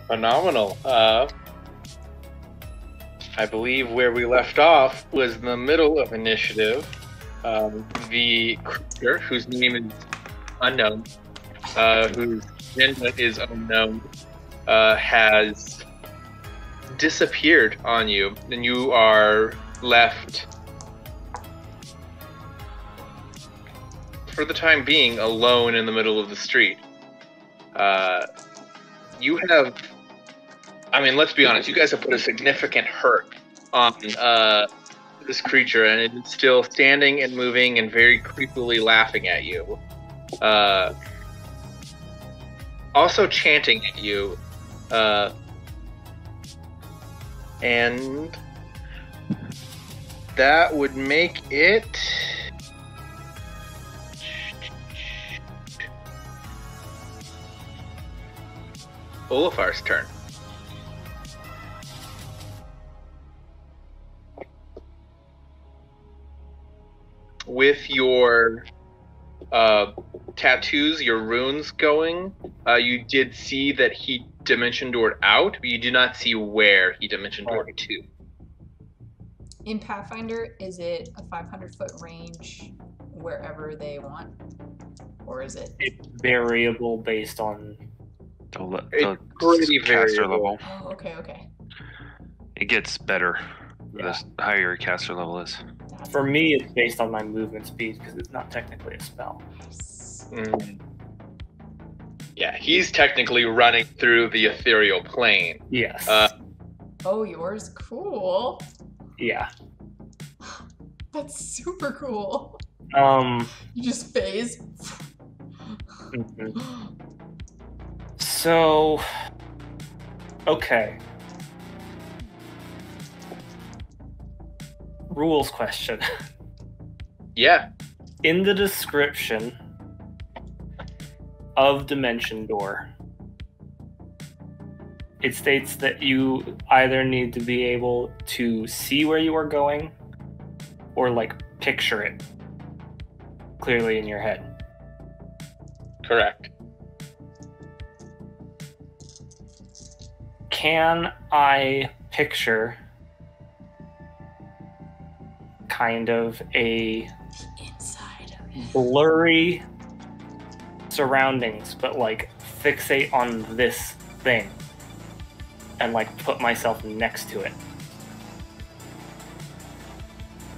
Phenomenal. I believe where we left off was in the middle of initiative. The creature, whose name is unknown, whose gender is unknown, has disappeared on you, and you are left, for the time being, alone in the middle of the street. You have, I mean, let's be honest, you guys have put a significant hurt on this creature, and it's still standing and moving and very creepily laughing at you. Also chanting at you. And that would make it... Ólafar's turn. With your tattoos, your runes going, you did see that he dimension doored out, but you do not see where he dimension doored to. In Pathfinder, is it a 500-foot range wherever they want? Or is it? It's variable based on the pretty caster variable. level. Oh, okay. It gets better Yeah. the higher your caster level is. For me, it's based on my movement speed because it's not technically a spell. Mm. Yeah, he's technically running through the Ethereal Plane. Yes. Oh, yours? Cool. Yeah. That's super cool. You just phase. So, okay. Rules question. Yeah. In the description of Dimension Door, it states that you either need to be able to see where you are going or, like, picture it clearly in your head. Correct. Can I picture kind of a Inside of it. blurry surroundings, but like fixate on this thing and like put myself next to it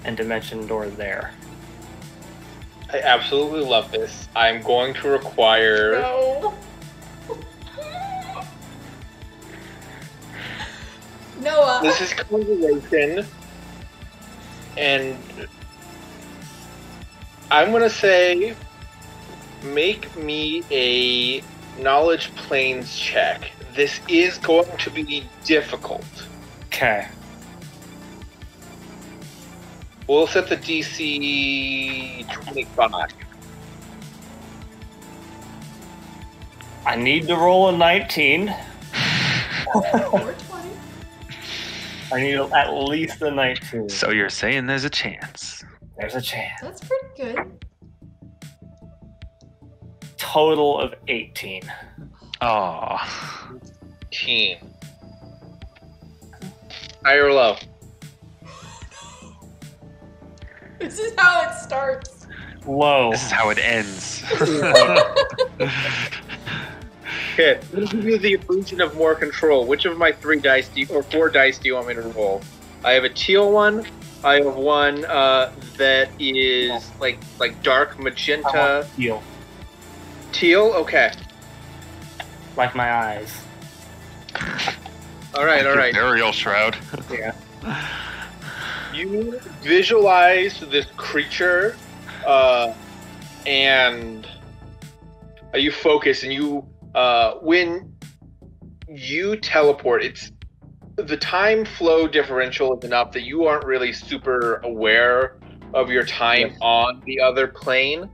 and dimension door there? I absolutely love this. I'm going to require... No. Noah. This is conjuration, and I'm going to say make me a knowledge planes check. This is going to be difficult. Okay. We'll set the DC 25. I need to roll a 19. Or 20. I need at least a 19. So you're saying there's a chance. There's a chance. That's pretty good. Total of 18. Oh. Team. High or low? This is how it starts. Low. This is how it ends. Okay, I'm going to give you the illusion of more control. Which of my 3 dice do you, or 4 dice do you want me to roll? I have a teal one. I have one that is like dark magenta. Teal. Teal? Okay. Like my eyes. Alright, alright. Burial shroud. Yeah. You visualize this creature, and you focus, and you, when you teleport, it's the time flow differential is enough that you aren't really super aware of your time on the other plane.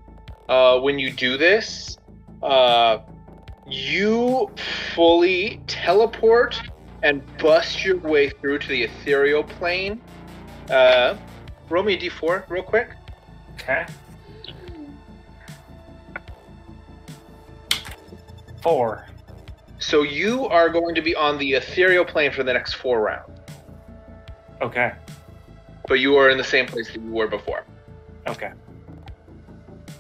When you do this, you fully teleport and bust your way through to the ethereal plane. Roll me a d4 real quick. Okay. 4. So you are going to be on the Ethereal Plane for the next 4 rounds. Okay. But you are in the same place that you were before. Okay.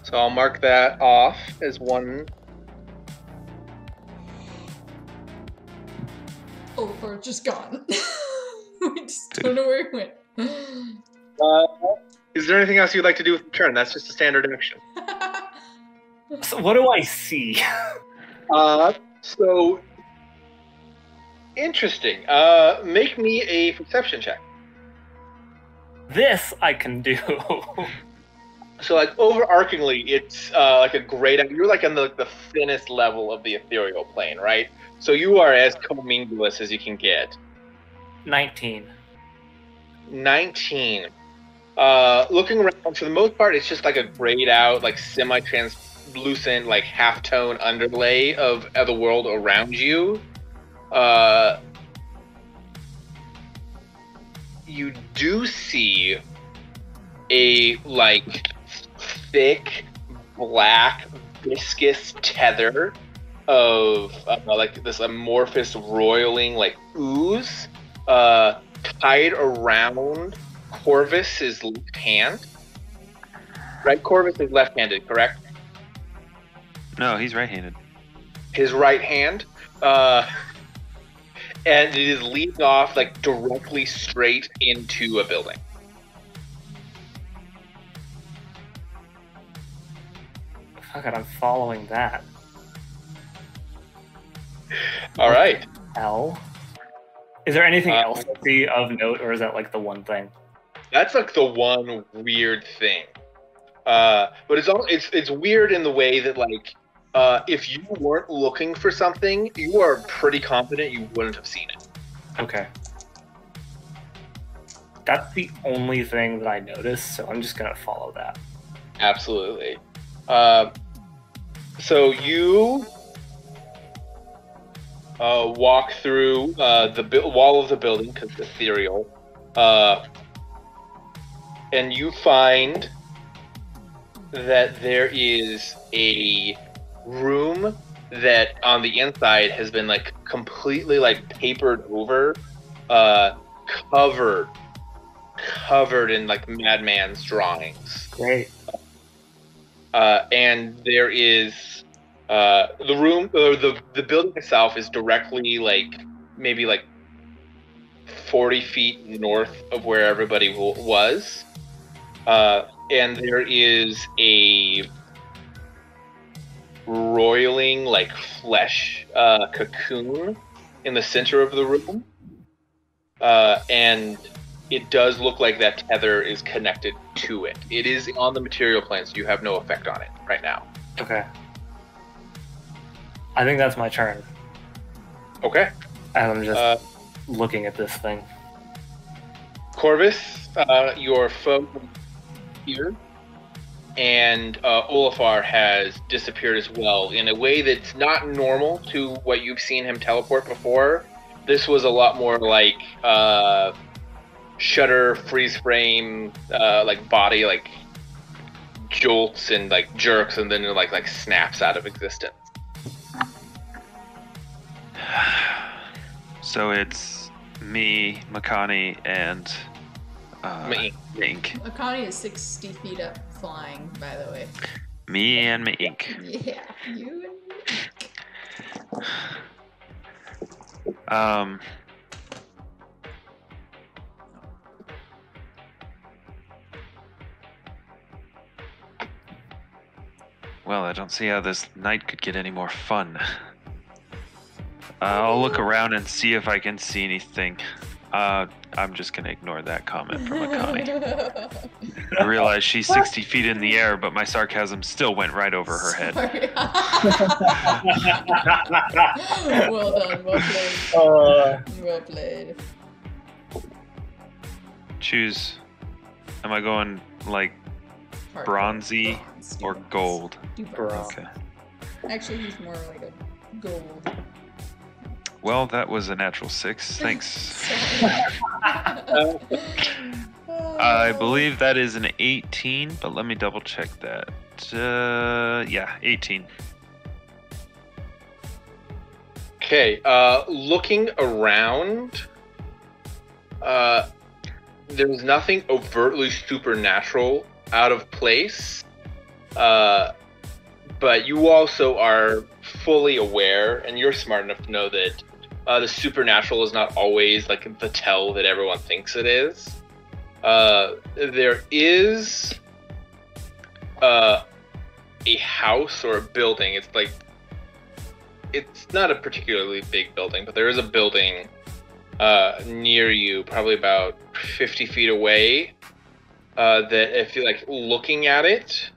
So I'll mark that off as one. Ólafur just gone. We just don't know where he went. Is there anything else you'd like to do with the turn? That's just a standard action. So what do I see? So interesting. Make me a perception check. This I can do. So, like, overarchingly, it's like a great. You're like on the thinnest level of the ethereal plane, right? So you are as commingless as you can get. 19. 19. Looking around, for the most part, it's just like a grayed out, like semi-translucent, like halftone underlay of the world around you. You do see a like thick black viscous tether of like this amorphous roiling like ooze tied around Corvus's left hand. Right, Corvus is left-handed, correct? No, he's right-handed. His right hand, and it is leading off like directly straight into a building. Fuck it, I'm following that. All right. L. Is there anything else to see of note, or is that like the one thing? That's like the one weird thing. But it's weird in the way that like if you weren't looking for something, you are pretty confident you wouldn't have seen it. Okay. That's the only thing that I noticed, so I'm just gonna follow that. Absolutely. So you walk through the wall of the building because it's ethereal, and you find that there is a room that on the inside has been like completely like papered over, covered in like madman's drawings. Great. And there is the room or the building itself is directly like maybe like 40 feet north of where everybody was, and there is a roiling like flesh cocoon in the center of the room, and it does look like that tether is connected to it. It is on the material plane, so you have no effect on it right now. Okay. I think that's my turn. Okay. And I'm just looking at this thing. Corvus, your foe here, and Ólafur has disappeared as well in a way that's not normal to what you've seen him teleport before. This was a lot more like shutter, freeze frame, like body, like jolts and like jerks, and then it like snaps out of existence. So it's me, Makani, and Me. Ink. Makani is 60 feet up flying, by the way. Me and me Ink. Yeah, you Um. Well, I don't see how this night could get any more fun. I'll look around and see if I can see anything. I'm just gonna ignore that comment from Makani. I realize she's 60 feet in the air, but my sarcasm still went right over her head. Well done, well played. Well played. Choose. Am I going like Hard bronzy bronze. or gold? Do bronze. Okay. Actually, he's more like a gold. Well, that was a natural 6. Thanks. Sorry. I believe that is an 18, but let me double check that. Yeah, 18. Okay, looking around, there's nothing overtly supernatural out of place, but you also are fully aware, and you're smart enough to know that the supernatural is not always like the tell that everyone thinks it is. There is a house or a building. It's not a particularly big building, but there is a building near you, probably about 50 feet away, that if you're like looking at it,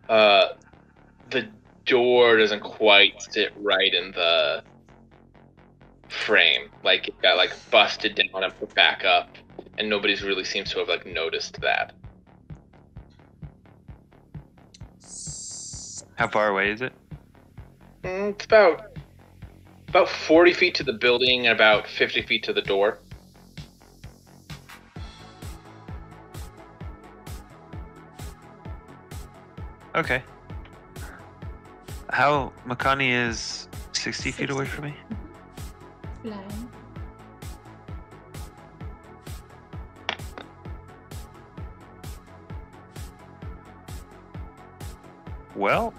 the door doesn't quite sit right in the frame. Like it got like busted down and put back up, and nobody's really seems to have like noticed that. How far away is it? It's about 40 feet to the building and about 50 feet to the door. Okay. How Makani is 60 feet away from me? Flying. Well,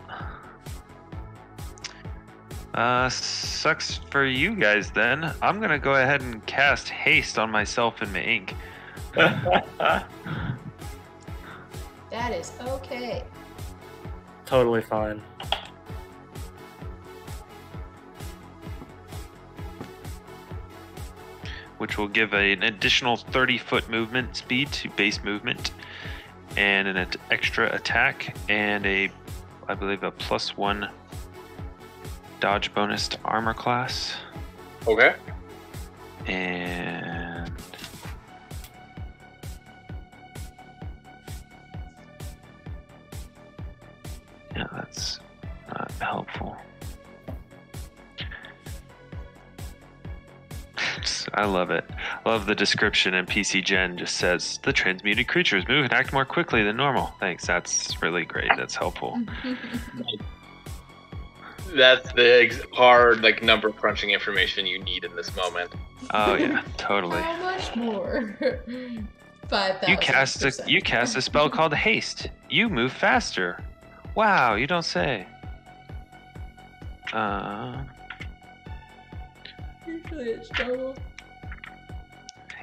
sucks for you guys then. I'm gonna go ahead and cast haste on myself and my ink. That is okay. Totally fine. Which will give an additional 30-foot movement speed to base movement, and an extra attack, and I believe a +1 dodge bonus to armor class. Okay. And yeah, that's not helpful. I love it. Love the description, and PC Gen just says the transmuted creatures move and act more quickly than normal. Thanks, that's really great. That's helpful. That's the hard like number crunching information you need in this moment. Oh yeah, totally. How much more? 5,000%. You cast a spell called Haste. You move faster. Wow, you don't say. Usually it's double.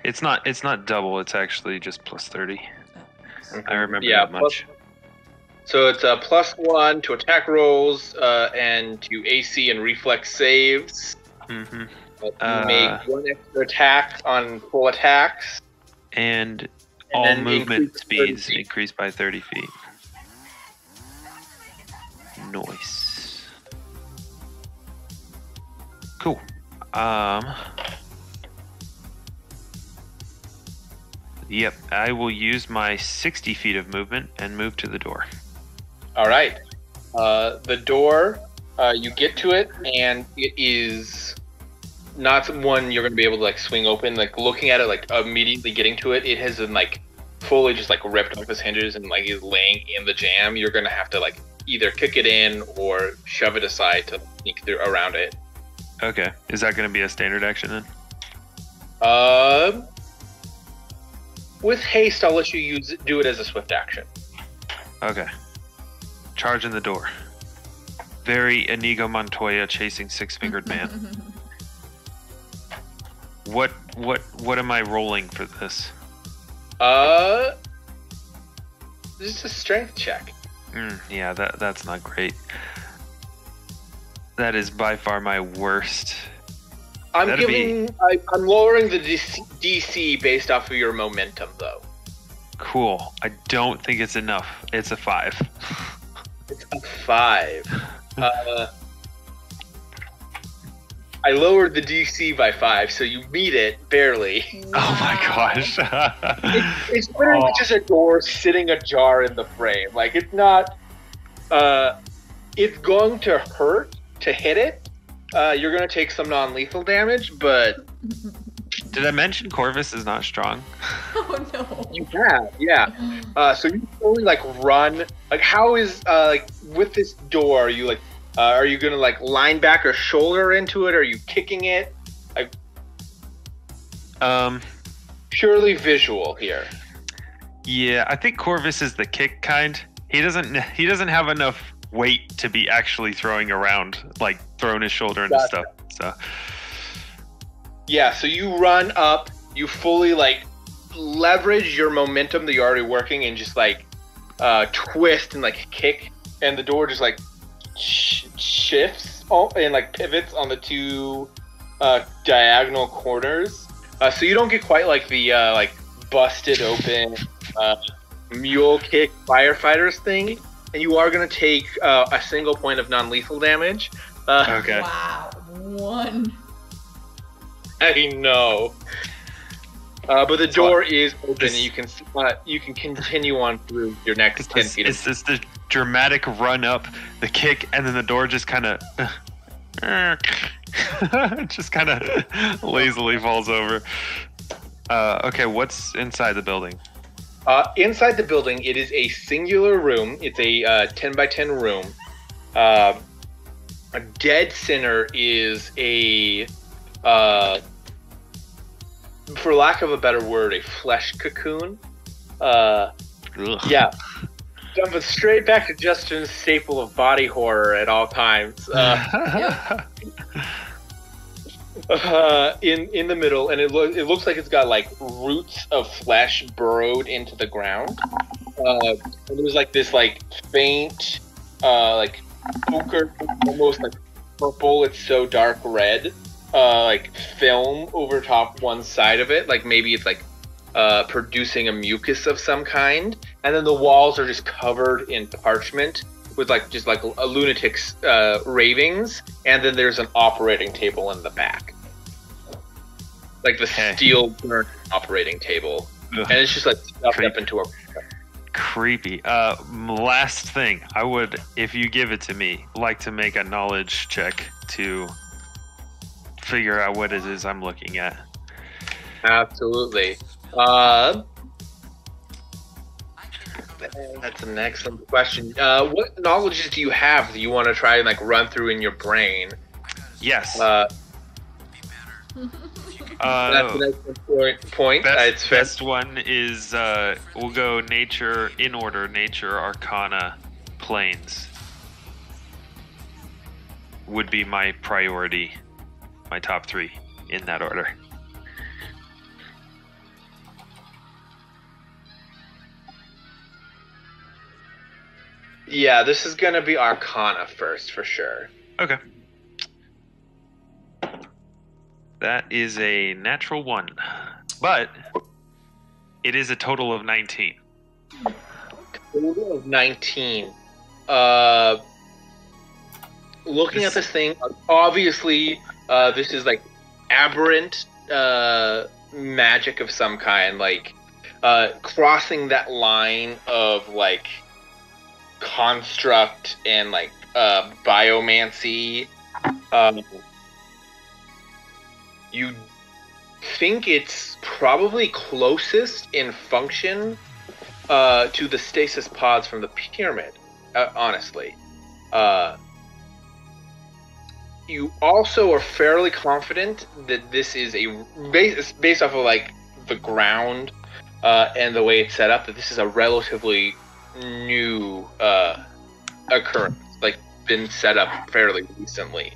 It's not double. It's actually just +30. Okay. I remember that much. So it's a +1 to attack rolls and to AC and reflex saves. Mm-hmm. You make 1 extra attack on full attacks. And all movement speeds increase by 30 feet. Nice. Cool. Yep, I will use my 60 feet of movement and move to the door. All right. The door, you get to it, and it is not one you're going to be able to like swing open. Like looking at it, like immediately getting to it, it has been like fully just like ripped off its hinges and like is laying in the jam. You're going to have to like either kick it in or shove it aside to sneak through around it. Okay. Is that going to be a standard action then? With haste, I'll let you do it as a swift action. Okay. Charge in the door. Very Inigo Montoya chasing Six-Fingered Man. What am I rolling for this? This is a strength check. Yeah, that's not great. That is by far my worst. I'm lowering the DC based off of your momentum, though. Cool. I don't think it's enough. It's a 5. It's a 5. I lowered the DC by 5, so you meet it barely. Wow. Oh my gosh. It's literally just a door sitting ajar in the frame. Like, it's not... it's going to hurt to hit it. You're going to take some non-lethal damage, but... Did I mention Corvus is not strong? Oh no. You have, yeah. So you only like run. Like, how is like with this door? You like Are you gonna like line back or shoulder into it? Or are you kicking it? Purely visual here. Yeah, I think Corvus is the kick kind. He doesn't have enough weight to be actually throwing around, like throwing his shoulder into stuff. So yeah, so you run up, you fully like leverage your momentum that you're already working and just like twist and like kick, and the door just like shifts and like pivots on the two diagonal corners. So you don't get quite like the like busted open mule kick firefighters thing, and you are going to take a single point of non-lethal damage. Okay. Wow, 1. I know. But the door is open, and you can continue on through your next 10 feet. It's this the dramatic run up, the kick, and then the door just kind of lazily falls over. Okay, what's inside the building? Inside the building, it is a singular room. It's a 10 by 10 room. A dead center is a, for lack of a better word, a flesh cocoon. Yeah. Jumping straight back to Justin's staple of body horror at all times. In the middle, and it looks like it's got like roots of flesh burrowed into the ground. And there's like this like faint, like ochre, almost like purple. It's so dark red, like film over top one side of it. Like maybe it's like producing a mucus of some kind. And then the walls are just covered in parchment with like just like a lunatic's ravings. And then there's an operating table in the back. Like the steel burnt operating table. Ugh. And it's just like stuffed up into a... Creepy. Last thing, I would, if you give it to me, like to make a knowledge check to figure out what it is I'm looking at. Absolutely. That's an excellent question. What knowledges do you have that you want to try and like run through in your brain? Yes. That's an excellent point. Best one is we'll go nature in order. Nature, Arcana, Planes would be my priority. My top 3 in that order. Yeah, this is going to be Arcana first, for sure. Okay. That is a natural 1. But it is a total of 19. Total of 19. Looking at this thing, obviously, this is like aberrant magic of some kind. Like, crossing that line of like construct and like biomancy. You think it's probably closest in function to the stasis pods from the pyramid, honestly. You also are fairly confident that this is based off of like the ground and the way it's set up, that this is a relatively new occurrence, like been set up fairly recently.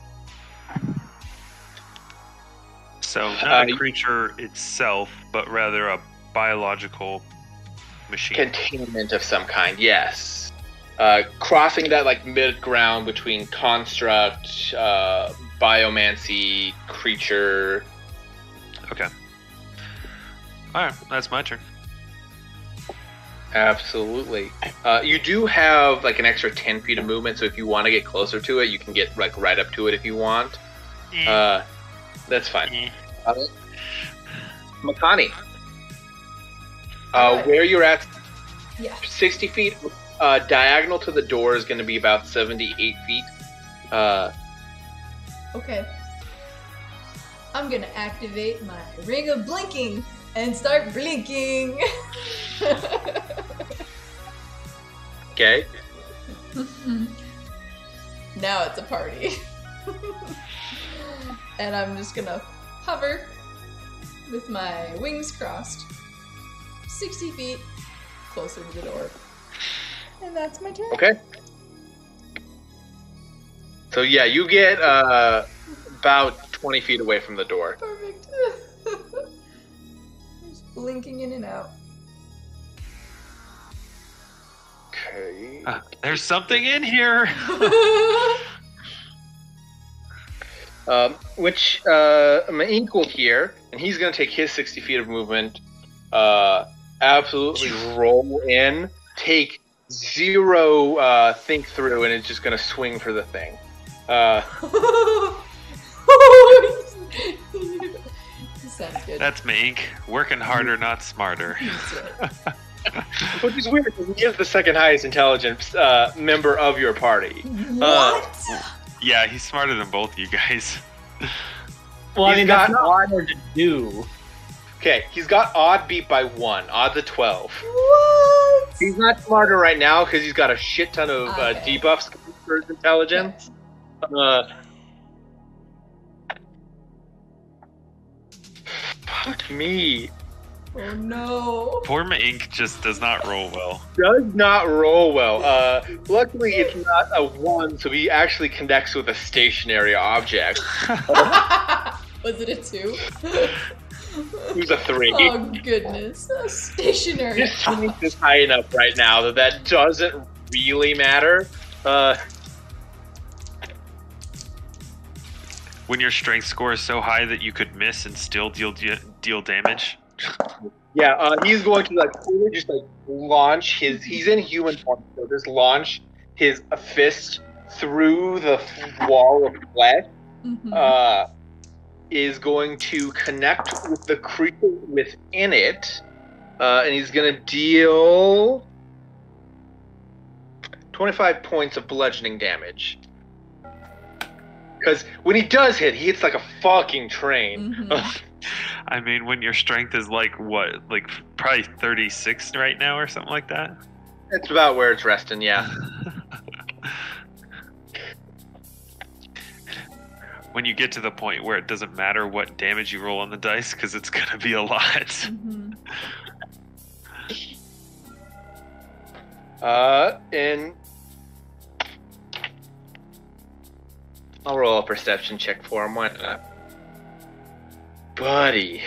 So not a creature itself, but rather a biological machine. Containment of some kind, yes. Crossing that like mid-ground between construct, biomancy, creature. Okay. Alright, that's my turn. Absolutely. You do have like an extra 10 feet of movement, so if you want to get closer to it, you can get like right up to it if you want. That's fine. Makani. Where you're at, 60 feet, diagonal to the door is going to be about 78 feet. Okay. I'm going to activate my Ring of Blinking and start blinking. Okay. Now it's a party. And I'm just gonna hover with my wings crossed 60 feet closer to the door. And that's my turn. Okay. So yeah, you get about 20 feet away from the door. Perfect. Just blinking in and out. Okay. There's something in here. Which Ma'ink will hear, and he's going to take his 60 feet of movement, absolutely roll in, take 0 think through, and it's just going to swing for the thing. Sounds good. That's Ma'ink. Working harder, not smarter. Which is weird, because he is the second highest intelligence member of your party. What? Yeah, he's smarter than both you guys. Well, I mean, that's got- not hard to do. Okay, he's got odd beat by 1, odds of 12. What? He's not smarter right now because he's got a shit ton of Okay. debuffs for his intelligence. Fuck me. Oh no. Poor Ma'ink just does not roll well. Does not roll well. Luckily, it's not a 1, so he actually connects with a stationary object. Was it a 2? Who's a 3? Oh goodness. A stationary. His strength is high enough right now that doesn't really matter. When your strength score is so high that you could miss and still deal damage. Yeah, he's going to fully just launch his. He's in human form, so just launch his fist through the wall of flesh. Mhm. Is going to connect with the creature within it, and he's going to deal 25 points of bludgeoning damage. Because when he does hit, he hits like a fucking train. Mhm. I mean, when your strength is probably 36 right now or something like that. That's about where it's resting, yeah. When you get to the point where it doesn't matter what damage you roll on the dice, because it's going to be a lot. Mhm. And I'll roll a perception check for him. Why not? Buddy.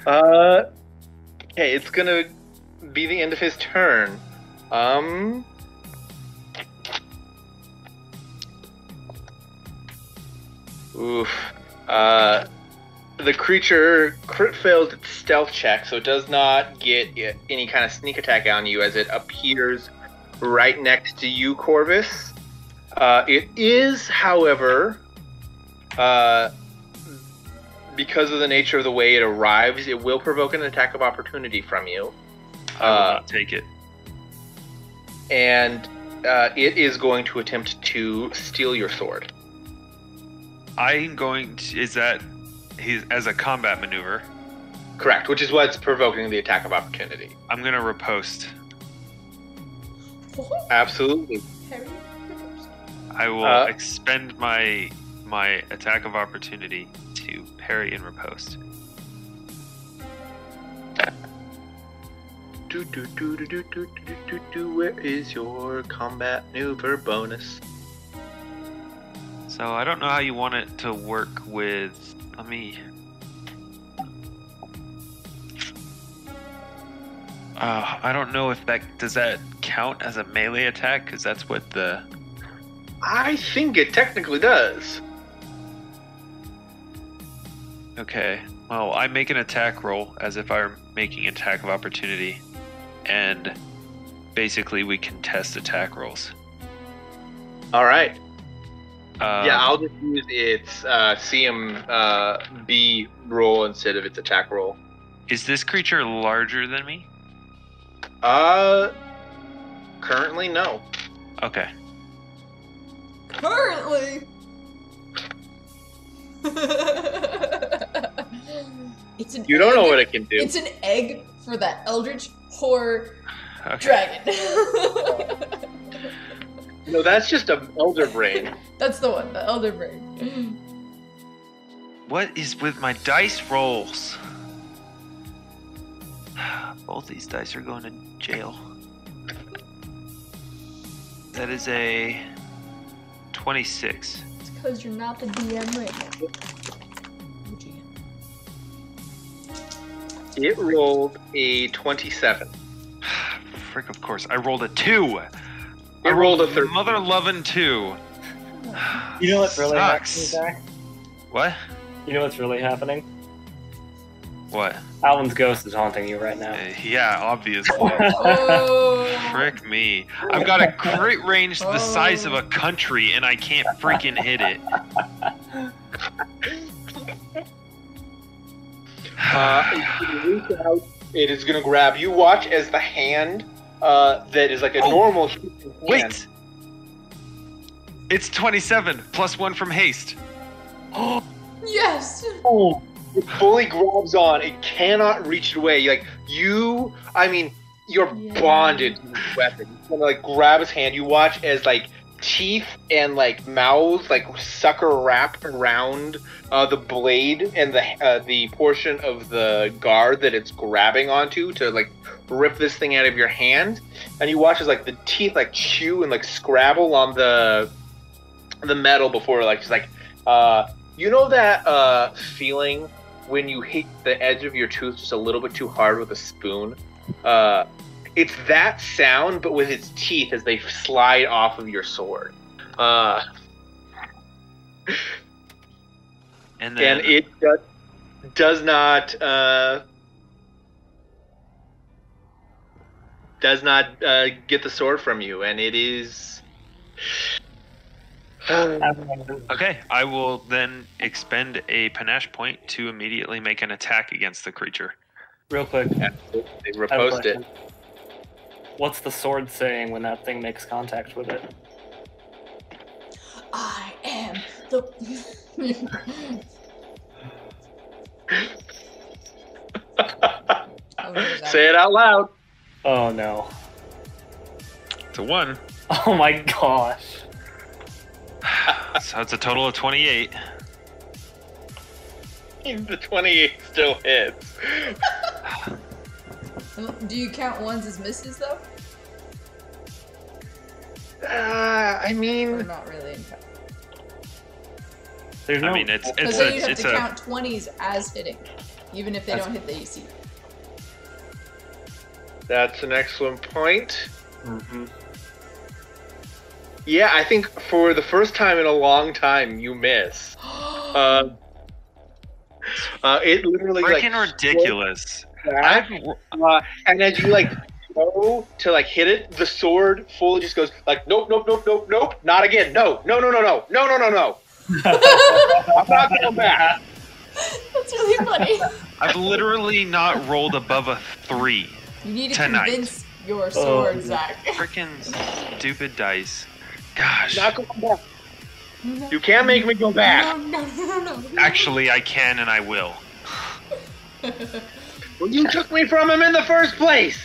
Okay, it's gonna be the end of his turn. Oof. The creature crit failed its stealth check, so it does not get any kind of sneak attack on you as it appears right next to you, Corvus. It is, however, because of the nature of the way it arrives, it will provoke an attack of opportunity from you. I will not take it. And it is going to attempt to steal your sword. I'm going to... Is that... He's as a combat maneuver? Correct, which is what's provoking the attack of opportunity. I'm going to riposte. Absolutely. Harry? I will expend my attack of opportunity to parry and riposte. Where is your combat maneuver bonus? So I don't know how you want it to work with... Let me... I don't know if that... Does that count as a melee attack? Because that's what the... I think it technically does. Okay. Well, I make an attack roll as if I were making an attack of opportunity. And basically we can test attack rolls. Alright. Yeah, I'll just use its CMB roll instead of its attack roll. Is this creature larger than me? Currently, no. Okay. Currently. It's an You don't know egg. what it can do. It's an egg for that eldritch horror Okay. dragon. No, that's just an elder brain. That's the one, the elder brain. What is with my dice rolls? Both these dice are going to jail. That is a 26. It's because you're not the DM right now. It rolled a 27. Frick, of course. I rolled a 2. It rolled a 13. Mother loving 2. You know what's really Sucks. happening, Zach? What? You know what's really happening? What? Alvin's ghost is haunting you right now. Yeah, obviously. Oh. Frick me. I've got a crit range the size of a country and I can't freaking hit it. It is going to grab. You watch as the hand that is like a normal human hand. Wait! It's 27 plus 1 from haste. Yes! Oh. It fully grabs on. It cannot reach it away. You're bonded to this weapon. You're gonna like grab his hand. You watch as like teeth and like mouths like sucker wrap around the blade and the portion of the guard that it's grabbing onto to like rip this thing out of your hand. And you watch as like the teeth like chew and like scrabble on the metal before like just like you know that feeling when you hit the edge of your tooth just a little bit too hard with a spoon? It's that sound, but with its teeth as they slide off of your sword. And it does not get the sword from you, and it is... Okay, I will then expend a panache point to immediately make an attack against the creature. Real quick. They I have a repost it. question. What's the sword saying when that thing makes contact with it? I am the... Say it out loud. Oh no. It's a 1. Oh my gosh. So it's a total of 28. The 28 still hits. Do you count ones as misses though? I Or mean... not really? There's no... I mean, it's Because then you have it's to a count 20s as hitting, even if they don't hit the AC. That's an excellent point. Mm-hmm. Yeah, I think for the first time in a long time, you miss. It literally freaking like ridiculous. back, and as you like go to like hit it, the sword fully just goes like nope, not again, no. I'm not going back. That's really funny. I've literally not rolled above a 3. You need to Tonight. convince your sword, Zach. Freaking stupid dice. Gosh. Not going back. You can't make me go back. No. Actually, I can and I will. Well, you took me from him in the first place.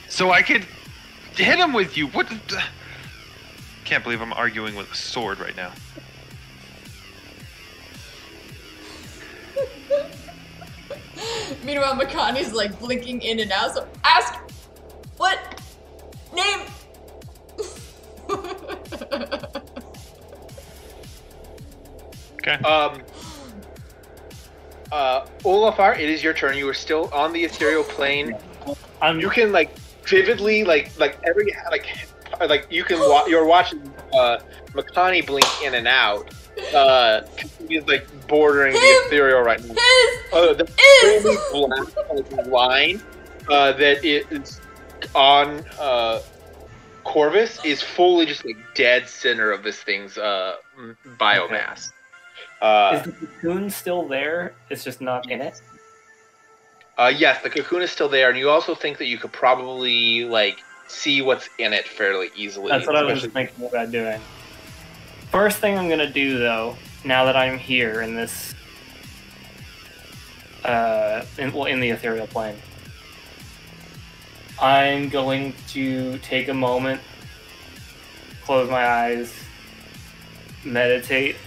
So I could hit him with you. What? Can't believe I'm arguing with a sword right now. Meanwhile, Makani's like blinking in and out, so ask what name? Okay. Ólafur, it is your turn. You are still on the ethereal plane. I'm You can like vividly like every like you can you're watching Makani blink in and out. He's like bordering the ethereal right now. The extremely black line that is on Corvus is fully just like dead center of this thing's biomass. is the cocoon still there? It's just not in it? Yes, the cocoon is still there, and you also think that you could probably like see what's in it fairly easily. That's what I was thinking about doing. First thing I'm gonna do, though, now that I'm here in this, in the ethereal plane, I'm going to take a moment close my eyes, meditate,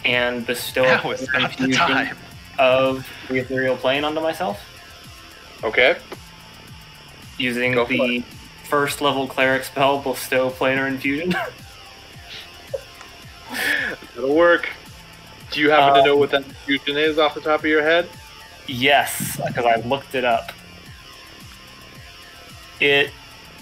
and bestow Now a is not the confusion time. of the ethereal plane onto myself Okay. using Go for the first level cleric spell, bestow planar infusion. That'll work. Do you happen to know what that infusion is off the top of your head? Yes, because I looked it up.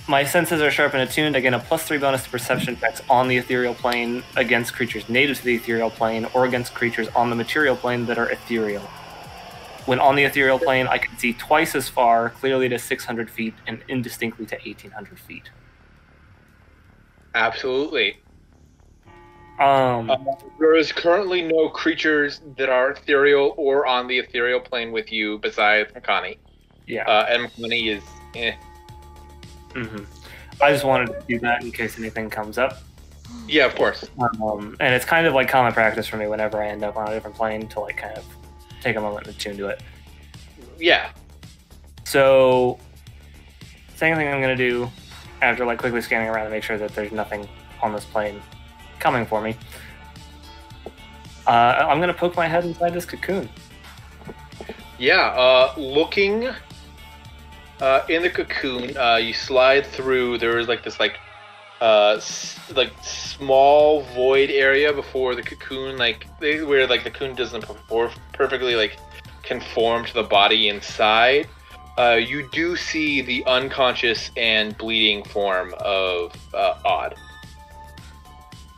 My senses are sharp and attuned. I gain a +3 bonus to perception checks on the ethereal plane against creatures native to the ethereal plane or against creatures on the material plane that are ethereal. When on the ethereal plane, I can see twice as far, clearly to 600 feet, and indistinctly to 1,800 feet. Absolutely. Um, There is currently no creatures that are ethereal or on the ethereal plane with you besides Makani. yeah. And Makani is I just wanted to do that in case anything comes up. Yeah, of course. And it's kind of like common practice for me whenever I end up on a different plane to like kind of take a moment and attune to it. Yeah. So, second thing I'm going to do after like quickly scanning around to make sure that there's nothing on this plane coming for me, I'm going to poke my head inside this cocoon. Yeah, looking in the cocoon, you slide through. There is like this like small void area before the cocoon, where like the cocoon doesn't perfectly like conform to the body inside. You do see the unconscious and bleeding form of Odd.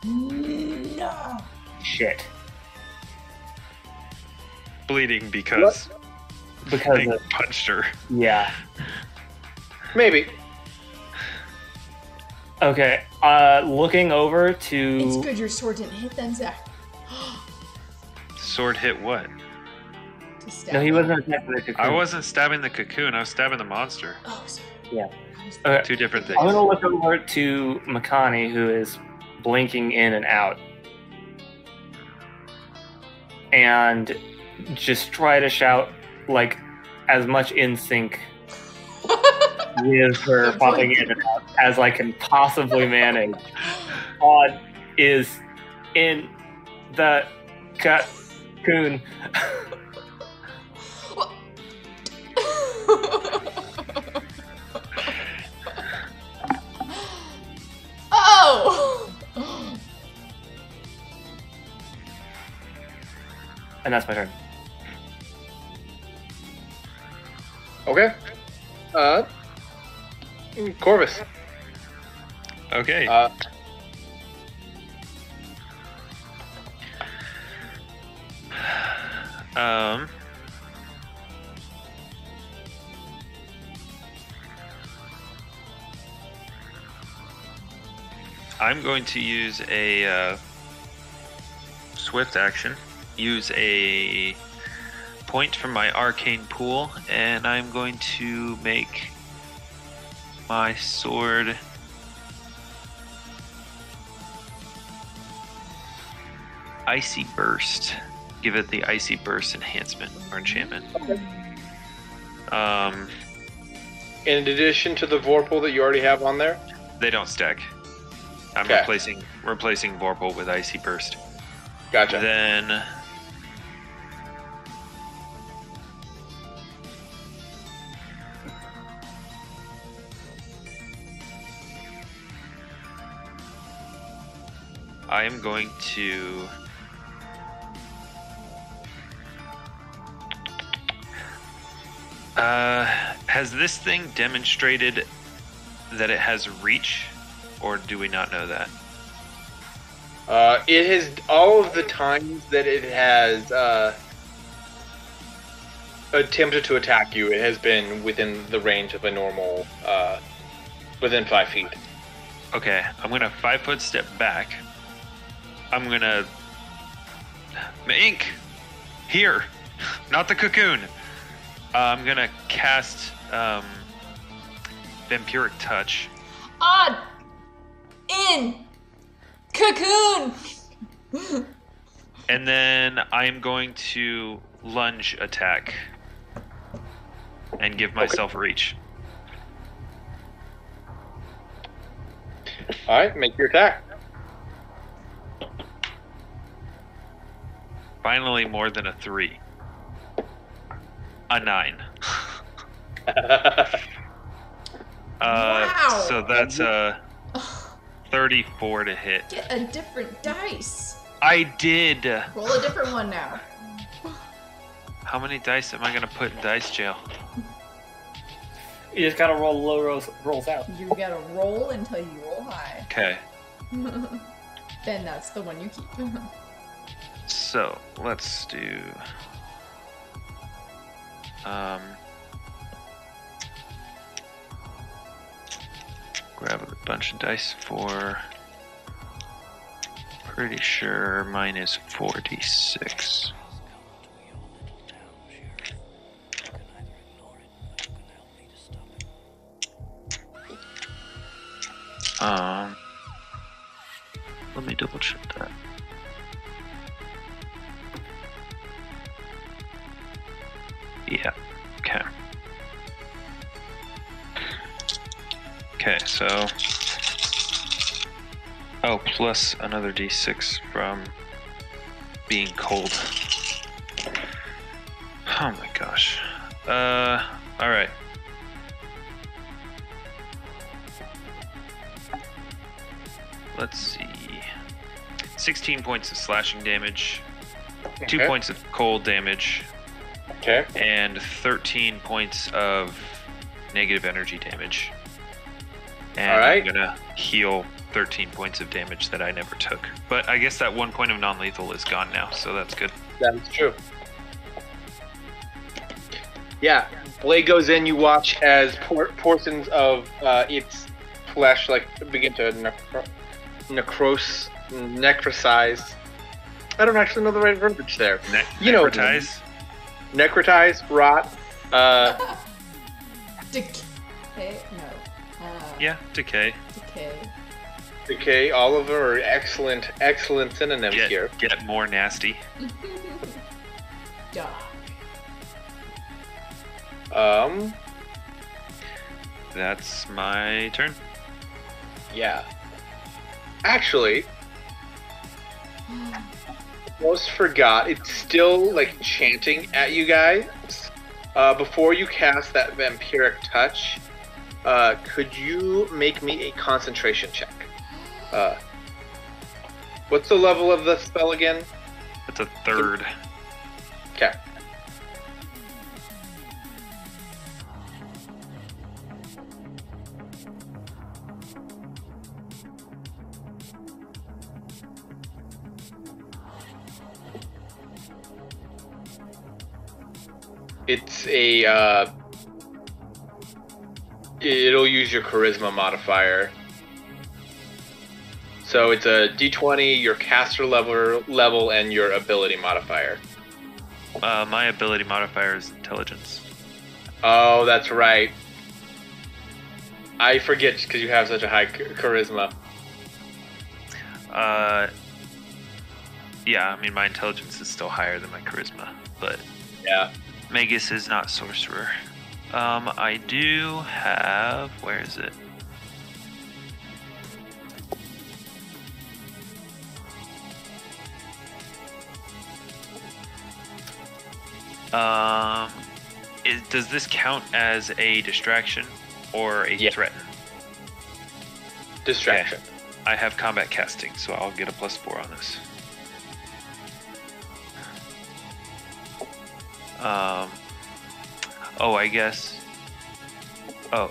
No. Shit. Bleeding because Because they of, punched her. yeah. Maybe. Okay. Looking over It's to good your sword didn't hit them, Zach. Sword hit what? To stab no, he them. wasn't attacking the cocoon. I wasn't stabbing the cocoon. I was stabbing the monster. Oh, sorry. Yeah. I was- Okay. Two different things. I'm gonna look over to Makani, who is blinking in and out, and just try to shout like as much in sync with her popping in and out as I can possibly manage. Odd is in the cocoon. Oh! And that's my turn. Okay. Corvus. Okay. I'm going to use a swift action, use a point from my arcane pool, and I'm going to make my sword Icy Burst. Give it the Icy Burst enhancement or enchantment. In addition to the Vorpal that you already have on there? They don't stack. I'm Okay. replacing Vorpal with Icy Burst. Gotcha. Then I am going to has this thing demonstrated that it has reach, or do we not know that? It has, all of the times that it has attempted to attack you, it has been within the range of a normal, within 5 feet. Okay, I'm gonna 5-foot step back. I'm gonna ink here, not the cocoon. I'm gonna cast Vampiric Touch. Odd! In! Cocoon! And then I'm going to lunge attack and give myself reach. All right, make your attack. Finally, more than a 3. A 9. Wow. So that's 34 to hit. Get a different dice. I did. Roll a different one now. How many dice am I gonna put in dice jail? You just gotta roll low rolls out. You gotta roll until you roll high. Okay. Then that's the one you keep. So let's do. Grab a bunch of dice for. Pretty sure mine is 46. Let me double check that. Yeah, okay. Okay, so... Oh, plus another d6 from being cold. Oh my gosh. Alright. Let's see. 16 points of slashing damage, 2 points of cold damage, and 13 points of negative energy damage. And I'm gonna heal 13 points of damage that I never took. But I guess that 1 point of non-lethal is gone now, so that's good. That's true. Yeah, blade goes in. You watch as portions of its flesh begin to necrosize. I don't actually know the right verbiage there. Necrotize? Necrotize, rot. Decay? No. Yeah, decay. Decay. Ólafur are excellent synonyms here. Get more nasty. Duh. That's my turn. Yeah. Actually, almost forgot. It's still chanting at you guys. Before you cast that vampiric touch, could you make me a concentration check? What's the level of the spell again? It's a 3rd. Okay. It's a, it'll use your charisma modifier. So it's a d20, your caster level, and your ability modifier. My ability modifier is intelligence. Oh, that's right. I forget just because you have such a high charisma. Yeah, I mean, my intelligence is still higher than my charisma, but... Yeah. Magus is not sorcerer. I do have... Where is it? Does this count as a distraction or a threaten? Distraction. Okay. I have combat casting, so I'll get a +4 on this. Oh, I guess. Oh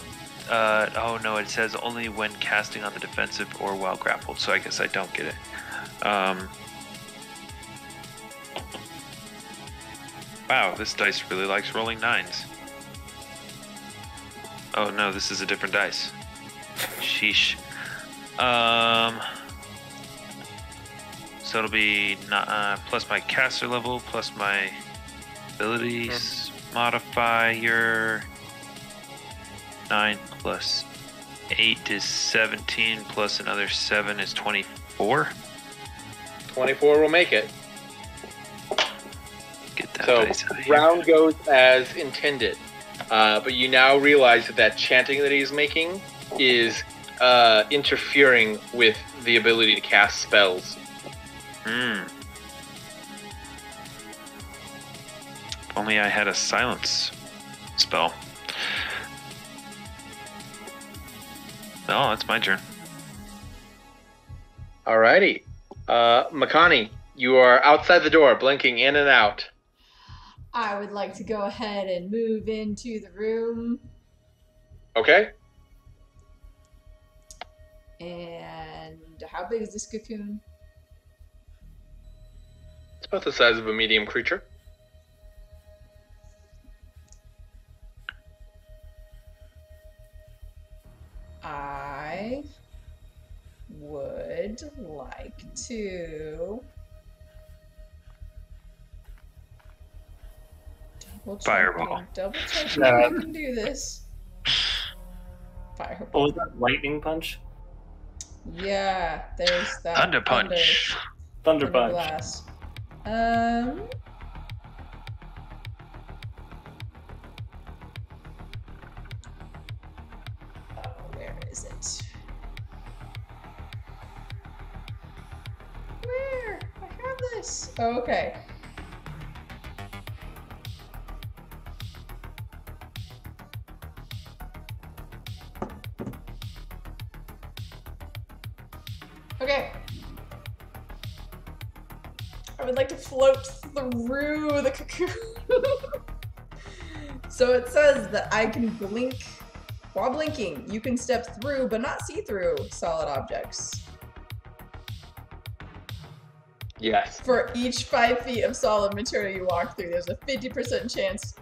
no, it says only when casting on the defensive or while grappled, so I guess I don't get it. Wow, this dice really likes rolling 9s. Oh no, this is a different dice. Sheesh. So it'll be plus my caster level, plus my abilities modifier. 9 plus 8 is 17, plus another 7 is 24. 24 will make it. Get that So dice out of here. round goes as intended, but you now realize that chanting that he's making is interfering with the ability to cast spells. If only I had a silence spell. No, it's my turn. Alrighty. Makani, you are outside the door, blinking in and out. I would like to go ahead and move into the room. Okay. And how big is this cocoon? It's about the size of a medium creature. I would like to Fireball. Double check if I can do this. Fireball. Oh, was that lightning punch? Yeah, there's that. Thunder punch. Thunder punch. Blast. Where is it? Where? I have this. Oh, okay. Okay. I would like to float through the cocoon. So it says that I can blink. While blinking, you can step through but not see through solid objects. Yes. For each 5 feet of solid material you walk through, there's a 50% chance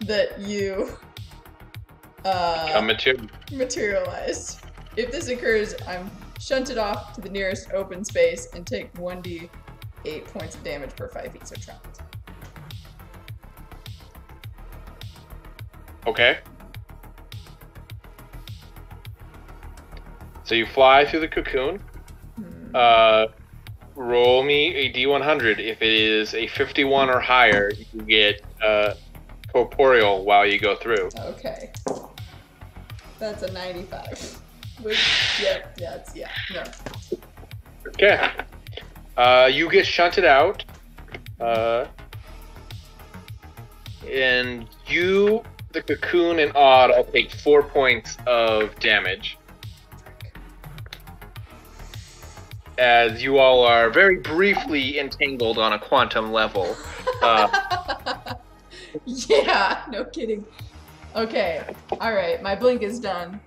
that you Become materialize. If this occurs, I'm shunted off to the nearest open space and take 1d8 points of damage per 5 feet, so trapped. Okay. So you fly through the cocoon. Roll me a d100. If it is a 51 or higher, you get corporeal while you go through. Okay. That's a 95. Which, yep, that's, yeah, no. Okay. You get shunted out. And you, the cocoon, and Odd all take 4 points of damage. As you all are very briefly entangled on a quantum level. Yeah, no kidding. Okay, alright, my blink is done.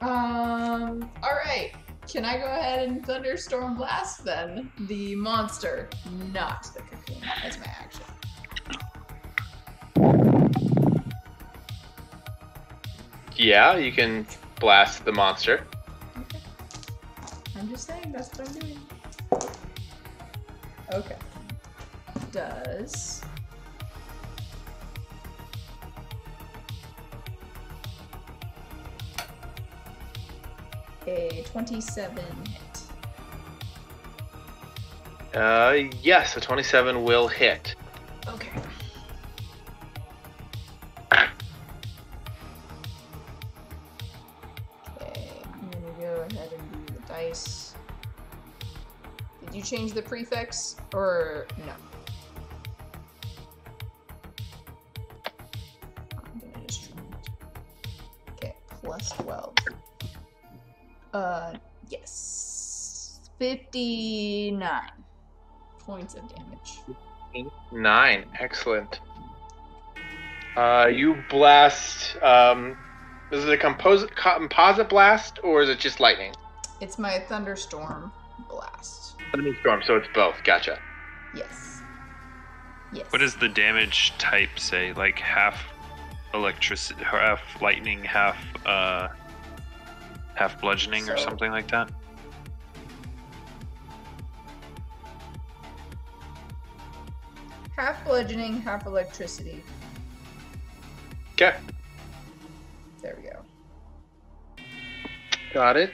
Alright. Can I go ahead and Thunderstorm Blast then? The monster, not the cocoon, as my action. Yeah, you can blast the monster. Okay. I'm just saying, that's what I'm doing. Okay. Does... a 27 hit. Yes, a 27 will hit. Okay. Okay, I'm gonna go ahead and do the dice. Did you change the prefix or no? I'm gonna just try it. Okay, plus 12. Yes. 59 points of damage. 9, excellent. You blast, is it a composite blast, or is it just lightning? It's my Thunderstorm Blast. Thunderstorm, so it's both, gotcha. Yes. Yes. What does the damage type say? Like half electricity, half lightning, half bludgeoning or something like that? Half bludgeoning, half electricity. Okay. There we go. Got it.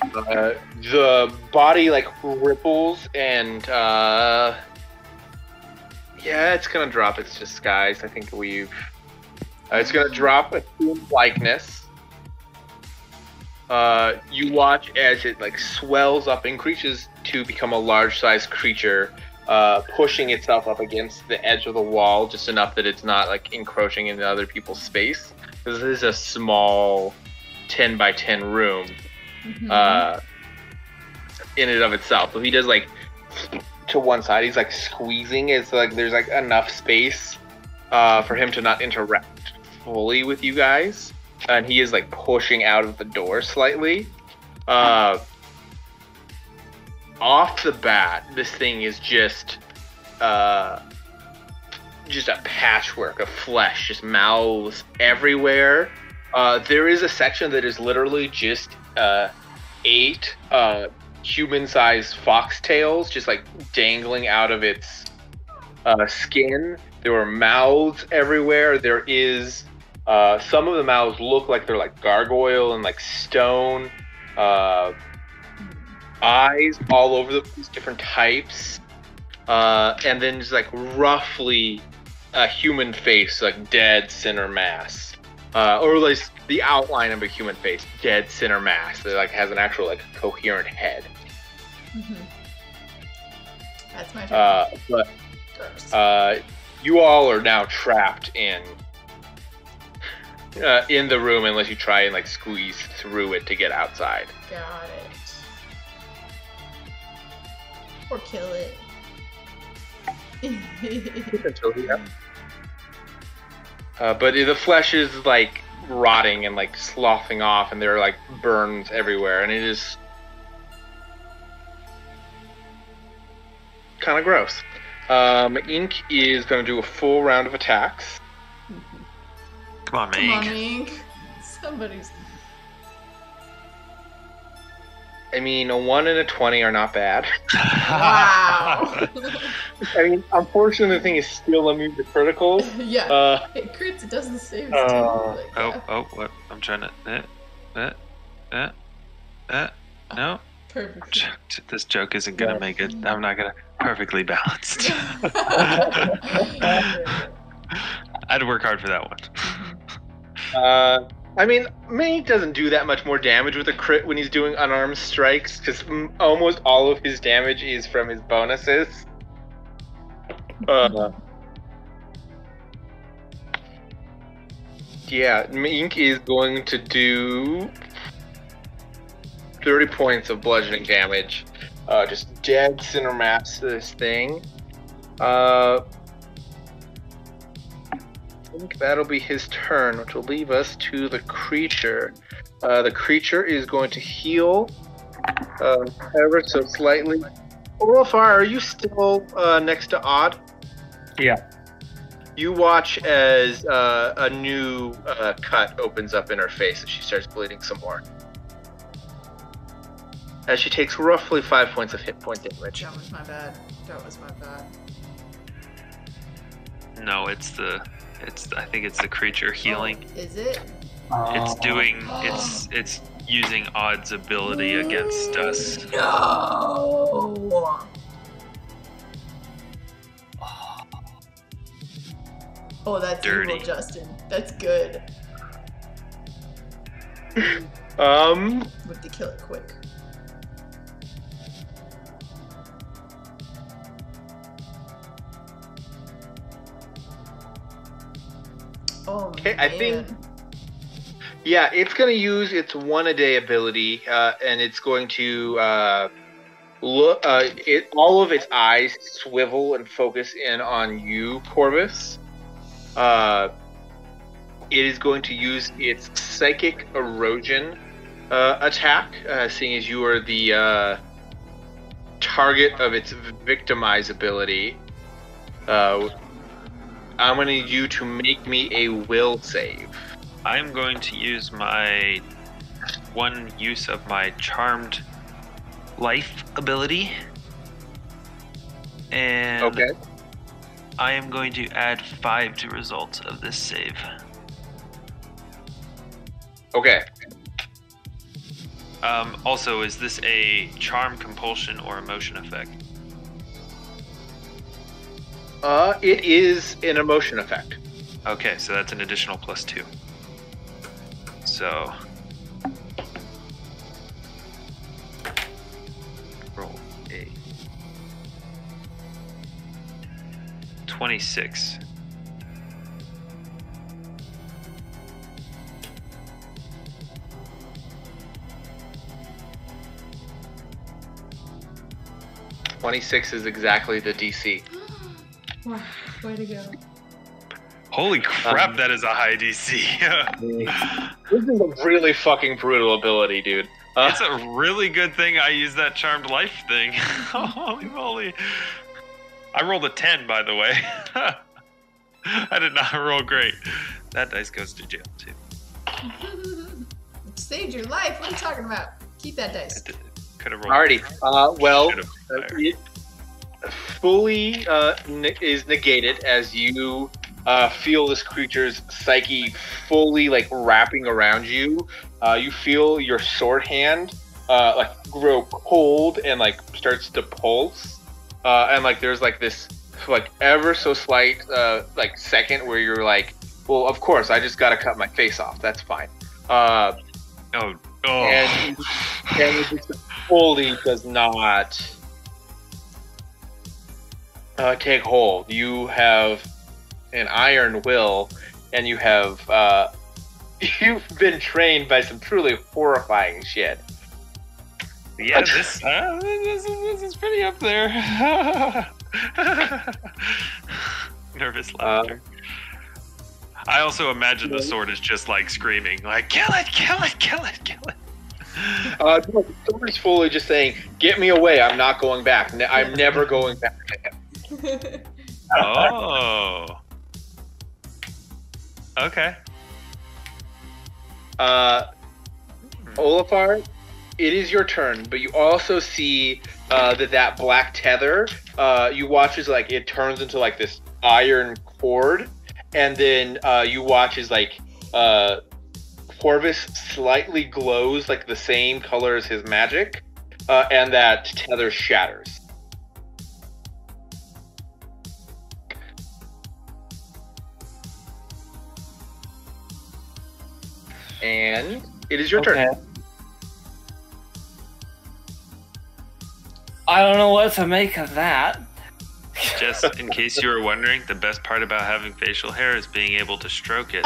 The body like ripples and yeah, it's gonna drop its disguise. I think we've it's gonna drop a human likeness. you watch as it like swells up, increases to become a large-sized creature, pushing itself up against the edge of the wall just enough that it's not like encroaching into other people's space. Because this is a small 10 by 10 room in and of itself. So he does like to one side, he's like squeezing. It's like there's like enough space for him to not interact fully with you guys. And he is like pushing out of the door slightly. Off the bat, this thing is just a patchwork of flesh, just mouths everywhere. There is a section that is literally just 8 human-sized foxtails just like dangling out of its skin. There are mouths everywhere. There is some of the mouths look like they're like gargoyle and like stone. Eyes all over the place, different types, and then just like roughly a human face, like dead center mass, or at least the outline of a human face, dead center mass that like has an actual like coherent head. That's my turn. But you all are now trapped in the room unless you try and like squeeze through it to get outside. Got it. Or kill it. But the flesh is like rotting and like sloughing off, and there are like burns everywhere, and it is kind of gross. Ink is going to do a full round of attacks. Come on, Come on, Ink. Ink. Somebody's. I mean, a 1 and a 20 are not bad. Wow. I mean, unfortunately, the thing is still immune to criticals. Yeah. It crits, it doesn't save. What? I'm trying to. No. Perfect. This joke isn't gonna make it. I'm not gonna perfectly balanced. I'd work hard for that one. I mean, Mink doesn't do that much more damage with a crit when he's doing unarmed strikes, because almost all of his damage is from his bonuses. Yeah, Mink is going to do 30 points of bludgeoning damage. Just dead center mass to this thing. I think that'll be his turn, which will leave us to the creature. The creature is going to heal ever so slightly. Ólafur, are you still next to Odd? Yeah. You watch as a new cut opens up in her face and she starts bleeding some more. As she takes roughly 5 points of hit point damage. That was my bad. No, I think it's the creature healing. Oh, is it? It's using Odd's ability against us. No. Oh, that's dirty. evil, Justin. That's good. We have to kill it quick. Oh, okay, man. I think. Yeah, it's going to use its 1-a-day ability, and it's going to look. All of its eyes swivel and focus in on you, Corvus. It is going to use its psychic erosion attack, seeing as you are the target of its victimize ability. I'm going to need you to make me a will save. I'm going to use my one use of my charmed life ability. And okay. I am going to add 5 to results of this save. Okay. Also, is this a charm, compulsion, or emotion effect? It is an emotion effect. Okay, so that's an additional +2. So 26. $26 is exactly the DC. Wow, way to go. Holy crap, that is a high DC. This is a really fucking brutal ability, dude. It's a really good thing I used that Charmed Life thing. Holy moly. I rolled a 10, by the way. I did not roll great. That dice goes to jail, too. Saved your life. What are you talking about? Keep that dice. Could have rolled. Alrighty. Well, it fully is negated as you feel this creature's psyche fully like wrapping around you. You feel your sword hand like grow cold and like starts to pulse, and like there's like this like ever so slight like second where you're like, well, of course I just gotta cut my face off. That's fine. And it just fully does not take hold. You have an iron will, and you have you've been trained by some truly horrifying shit. Yeah, this is pretty up there. Nervous laughter. I also imagine the sword is just like screaming, like, kill it, kill it, kill it, kill it. The sword is fully just saying, get me away, I'm not going back. I'm never going back to him. Oh. Okay. Ólafur, it is your turn, but you also see that black tether, you watch as like it turns into like this iron cord, and then you watch as like Corvus slightly glows like the same color as his magic, and that tether shatters. And it is your turn. I don't know what to make of that. Just in case you were wondering, the best part about having facial hair is being able to stroke it.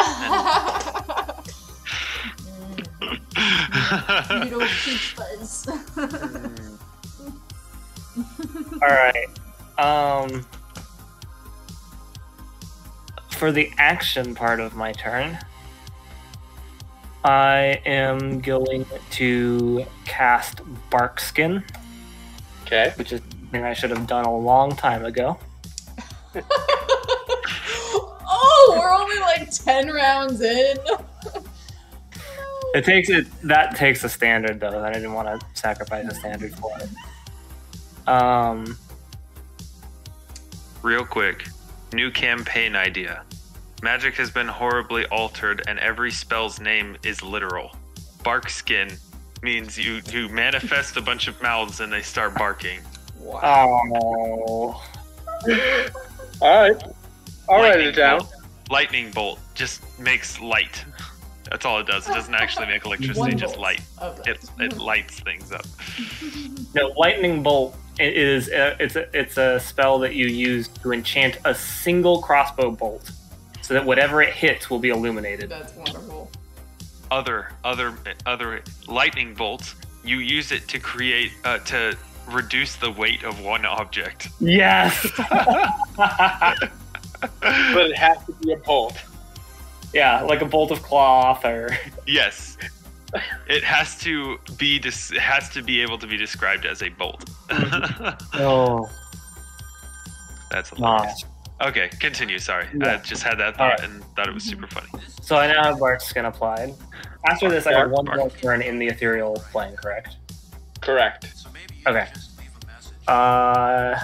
Little peach fuzz. Alright. For the action part of my turn, I am going to cast Barkskin. Okay. Which is something I should have done a long time ago. Oh, we're only like 10 rounds in. That takes a standard though. I didn't want to sacrifice a standard for it. Real quick, new campaign idea. Magic has been horribly altered and every spell's name is literal. Barkskin means you manifest a bunch of mouths and they start barking. Wow. Oh. Alright. I'll write it down. Lightning bolt just makes light. That's all it does. It doesn't actually make electricity, just light. It lights things up. No, lightning bolt it's a spell that you use to enchant a single crossbow bolt, so that whatever it hits will be illuminated. That's wonderful. Other lightning bolts, you use it to create to reduce the weight of one object. Yes. But it has to be a bolt. Yeah, like a bolt of cloth or. Yes. It has to be able to be described as a bolt. Oh. That's hilarious. Okay, continue. Sorry, I just had that thought and thought it was super funny. So I now have Barkskin applied. After this, I have one more turn in the Ethereal Plane, correct? Correct. Okay. I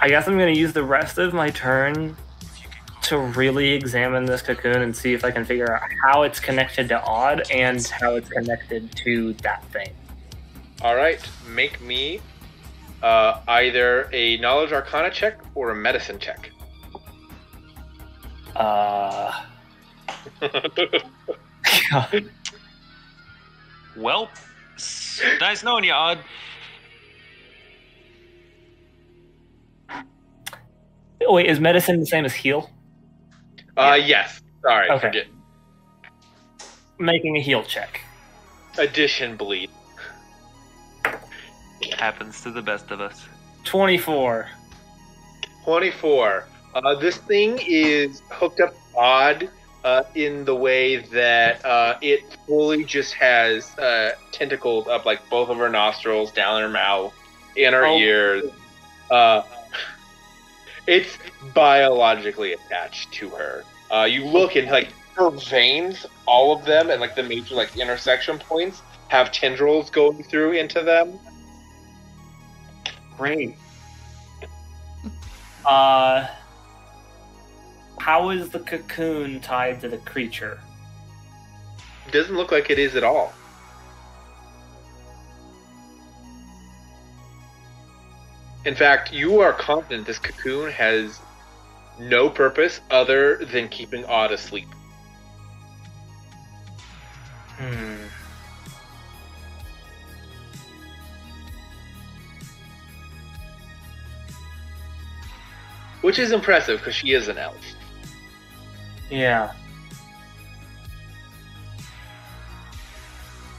guess I'm going to use the rest of my turn to really examine this cocoon and see if I can figure out how it's connected to Odd and how it's connected to that thing. Alright, make me either a Knowledge Arcana check or a Medicine check. Well, nice knowing you, Odd. Oh, wait, is medicine the same as heal? Yes. Sorry, Okay. forget. Making a heal check. Addition bleed. Happens to the best of us. 24. 24. This thing is hooked up odd in the way that it fully just has tentacles up like both of her nostrils, down her mouth, in her ears. It's biologically attached to her. You look and like her veins, all of them, and like the major like intersection points have tendrils going through into them. Great. How is the cocoon tied to the creature? Doesn't look like it is at all. In fact, you are confident this cocoon has no purpose other than keeping Odd asleep. Which is impressive, because she is an elf. Yeah.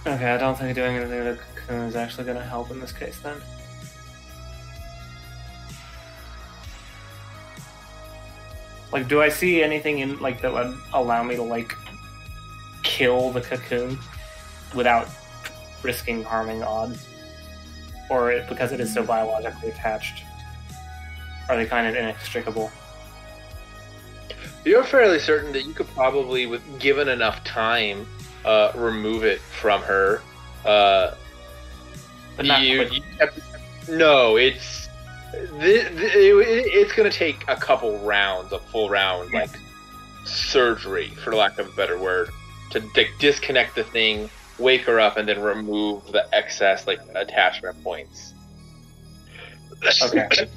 Okay, I don't think doing anything to the cocoon is actually going to help in this case, then. Like, do I see anything in like that would allow me to like kill the cocoon without risking harming Odd, or because it is so biologically attached? Are they kind of inextricable? You're fairly certain that you could probably, with given enough time, remove it from her. But not quickly. No, it's going to take a couple rounds, a full round, like surgery, for lack of a better word, to disconnect the thing, wake her up, and then remove the excess like attachment points. Okay.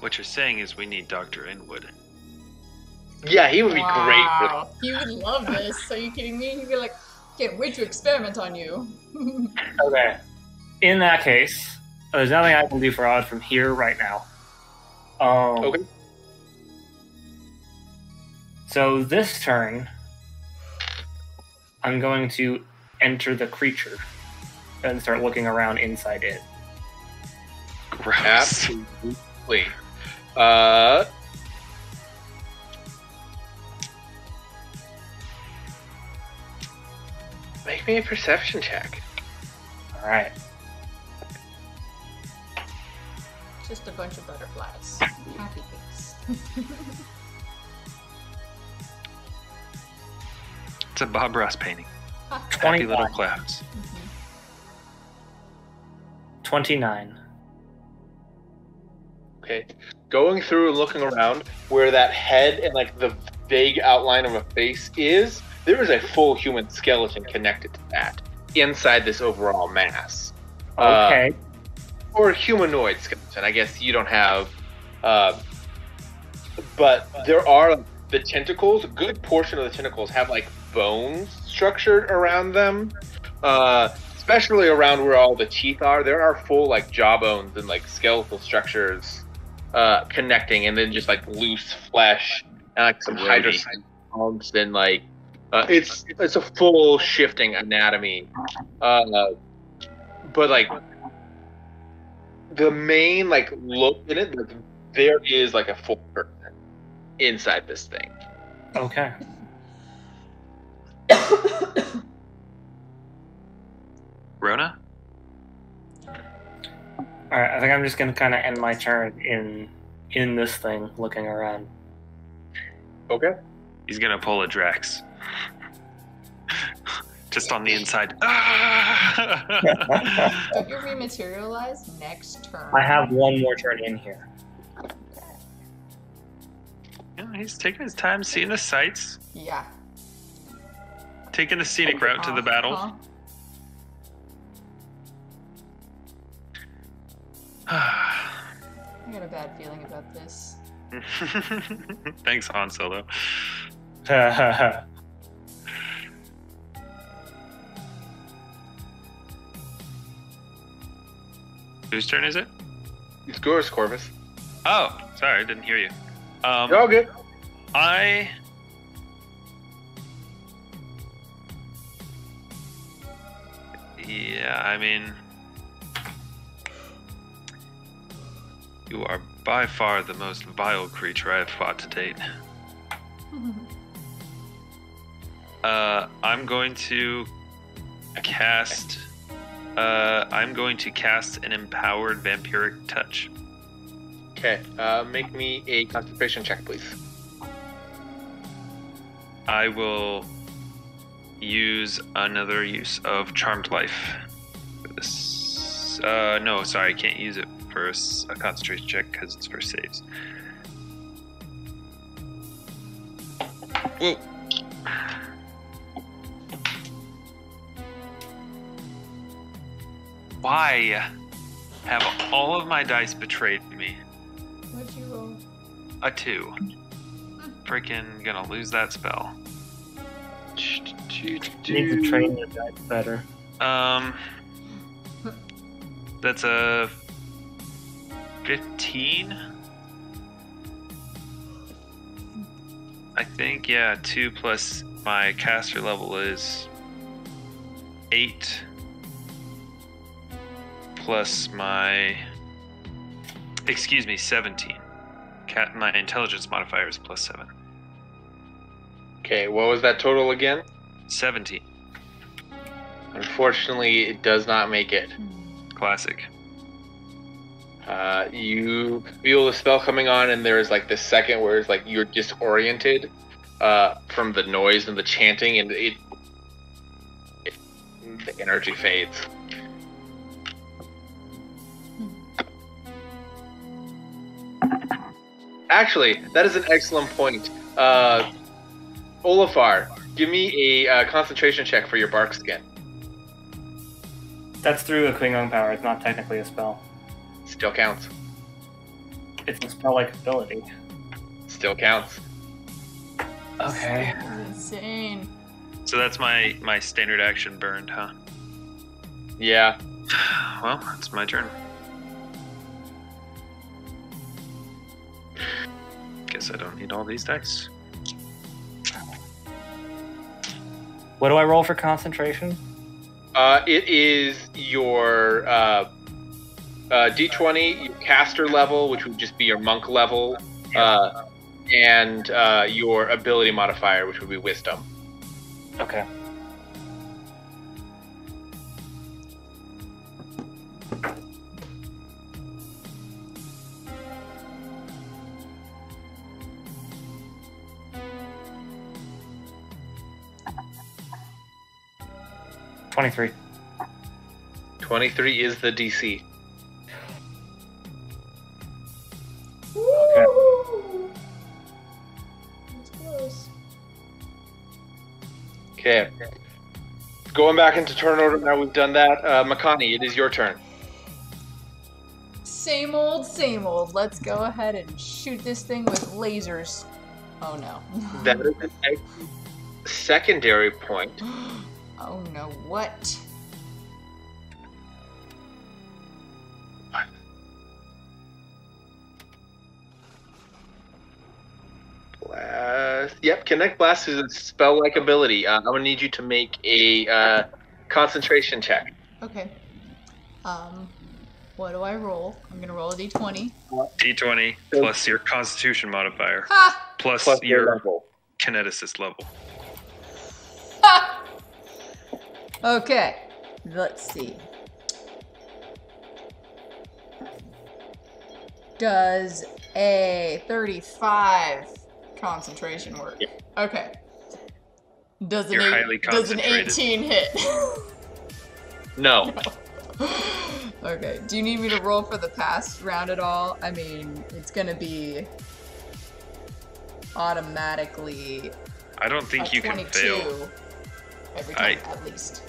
What you're saying is we need Dr. Inwood. Yeah, he would be great for Wow. He would love this. Are you kidding me? He'd be like, can't wait to experiment on you. Okay. In that case, there's nothing I can do for Odd from here right now. Okay. So this turn, I'm going to enter the creature and start looking around inside it. Gross. Absolutely. Make me a perception check. All right. Just a bunch of butterflies. Happy face. It's a Bob Ross painting. Happy 29. little clouds. 29. Okay. Going through and looking around where that head and like the vague outline of a face is, there is a full human skeleton connected to that inside this overall mass. Okay. Or a humanoid skeleton. I guess you don't have, but there are the tentacles. A good portion of the tentacles have like bones structured around them, especially around where all the teeth are. There are full like jawbones and like skeletal structures connecting, and then just like loose flesh and like some hydrocyte bones and like it's a full shifting anatomy. But like the main like look in it, like, there is like a full person inside this thing. Okay. Rona? Alright, I think I'm just gonna kind of end my turn in this thing, looking around. Okay. He's gonna pull a Drax. Just on the inside. Don't you rematerialize next turn? I have one more turn in here. Yeah, he's taking his time, seeing the sights, Yeah. taking the scenic route to the battle. I got a bad feeling about this. Thanks, Han Solo. Whose turn is it? It's yours, Corvus. Oh, sorry, I didn't hear you. You're all good. Yeah, I mean, you are by far the most vile creature I have fought to date. I'm going to cast an empowered vampiric touch. Okay, make me a concentration check, please. I will use another use of Charmed Life for this. No, sorry, I can't use it for a concentration check because it's for saves. Whoa. Why have all of my dice betrayed me? What'd you roll? A 2. Freaking gonna lose that spell. Need to train your dice better. That's a 15. I think, yeah, 2 plus my caster level is 8. Plus my, 17. My intelligence modifier is plus 7. Okay, what was that total again? 17. Unfortunately, it does not make it. Classic. You feel the spell coming on, and there is like this second where it's like you're disoriented from the noise and the chanting, and the energy fades. Actually, that is an excellent point. Ólafur, give me a concentration check for your bark skin. That's through a Klingon power. It's not technically a spell. Still counts. It's a spell-like ability. Still counts. Okay. Insane. So that's my standard action burned, huh? Yeah. Well, it's my turn. Guess I don't need all these dice. What do I roll for concentration? It is your D20, your caster level, which would just be your monk level, and your ability modifier, which would be wisdom. Okay. $23. 23 is the DC. Okay. That's close. Okay. Going back into turn order now we've done that. Makani, it is your turn. Same old, same old. Let's go ahead and shoot this thing with lasers. Oh no. That is a secondary point. Oh no, what? Blast. Yep, Connect Blast is a spell-like ability. I'm going to need you to make a concentration check. Okay. What do I roll? I'm gonna roll a d20. D20 plus your Constitution modifier. Ha! Plus your your level. Kineticist level. Ha! Okay. Let's see. Does a 35 concentration work? Yeah. Okay. Does an, You're highly does an concentrated. 18 hit? No. Okay. Do you need me to roll for the past round at all? I mean, it's gonna be automatically I don't think a you can 22 fail. every time, at least.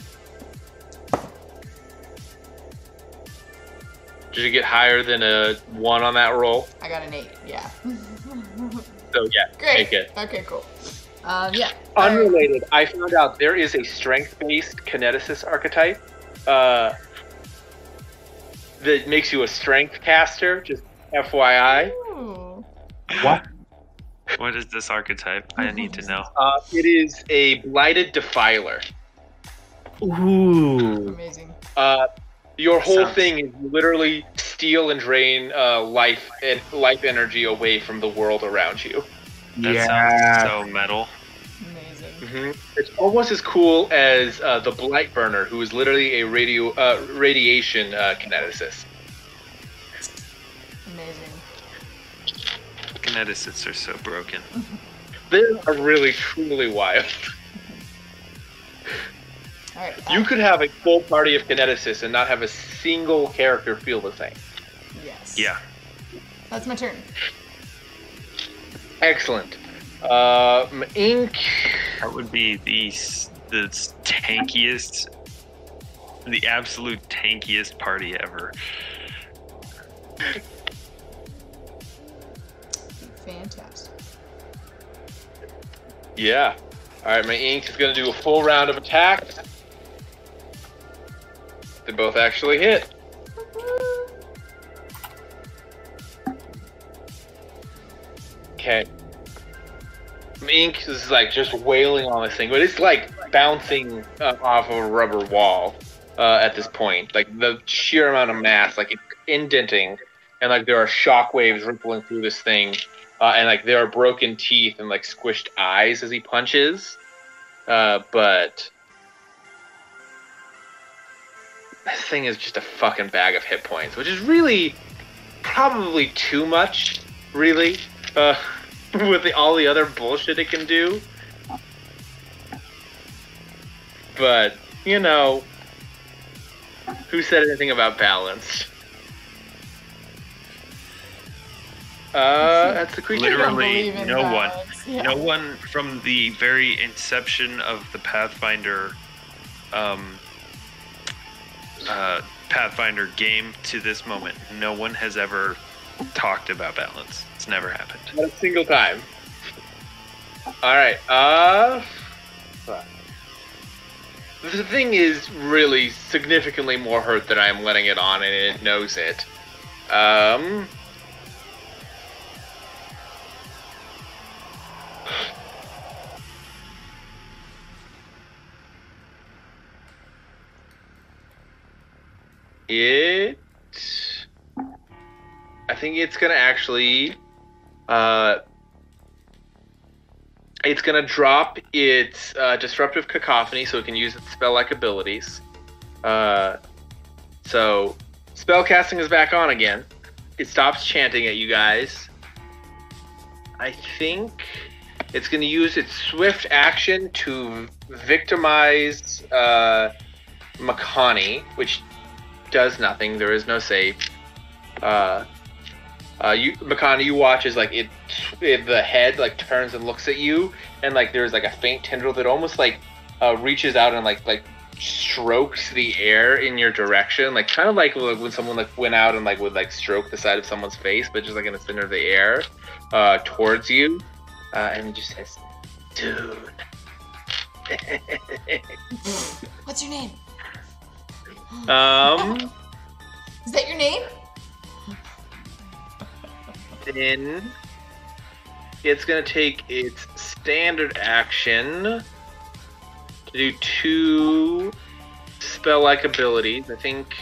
Did you get higher than a 1 on that roll? I got an 8, yeah. So yeah, Great. make it. Okay, cool. Yeah. Unrelated, I found out there is a strength-based kineticist archetype that makes you a strength caster. Just FYI. Ooh. What? What is this archetype? I need to know. It is a Blighted Defiler. Ooh. Amazing. Your whole Sounds- thing is literally steal and drain life energy away from the world around you. That sounds so metal. Amazing. It's almost as cool as the Blight Burner, who is literally a radiation kineticist. Amazing. Kineticists are so broken. They are really, truly wild. Alright. You could have a full party of kineticists and not have a single character feel the same. Yes. Yeah. That's my turn. Excellent. Ink. That would be the tankiest, the absolute tankiest party ever. Fantastic. Yeah. Alright, my Ink is going to do a full round of attacks. They both actually hit. Okay. Ink is like just wailing on this thing, but it's like bouncing off of a rubber wall at this point. Like the sheer amount of mass, like it's indenting, and like there are shock waves rippling through this thing, and like there are broken teeth and like squished eyes as he punches. But this thing is just a fucking bag of hit points, which is really probably too much, really. With all the other bullshit it can do. But, you know, who said anything about balance? That's the creature. Literally believe in no one. balance. Yeah. No one from the very inception of the Pathfinder Pathfinder game to this moment, no one has ever talked about balance. It's never happened. Not a single time. Alright, the thing is really significantly more hurt than I'm letting it on, and it knows it. I think it's gonna actually, it's gonna drop its disruptive cacophony, so it can use its spell-like abilities. So spellcasting is back on again. It stops chanting at you guys. I think it's gonna use its swift action to victimize Makani, which does nothing. There is no save. Makani, you watch as like the head like turns and looks at you, and like there's like a faint tendril that almost like reaches out and like strokes the air in your direction, like kind of like when someone like went out and like would like stroke the side of someone's face, but just like in the center of the air towards you, and it just says, "Dude." What's your name? Is that your name? Then it's gonna take its standard action to do 2 spell-like abilities. I think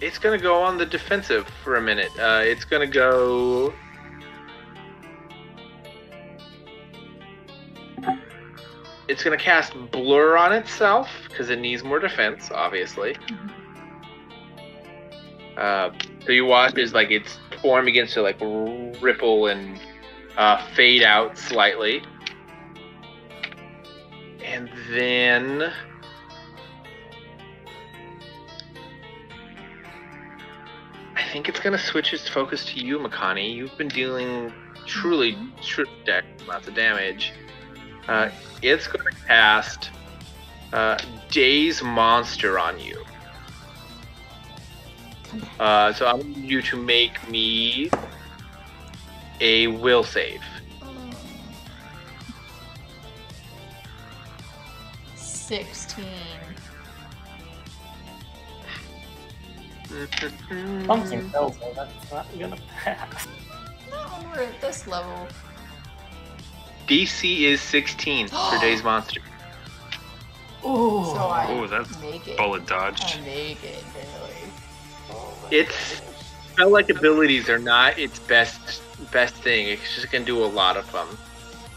it's gonna go on the defensive for a minute. It's gonna go. It's gonna cast Blur on itself because it needs more defense, obviously. So you watch as like its form begins to like ripple and fade out slightly, and then I think it's gonna switch its focus to you, Makani. You've been dealing truly amounts of damage. It's going to cast Daze Monster on you. So I want you to make me a will save. 16. Something tells me that's not gonna pass. Not when we're at this level. DC is 16 for Day's Monster. Ooh. So Oh, that's make it. bullet dodged. I make it, really. Its spell-like abilities are not its best thing. It's just gonna do a lot of them.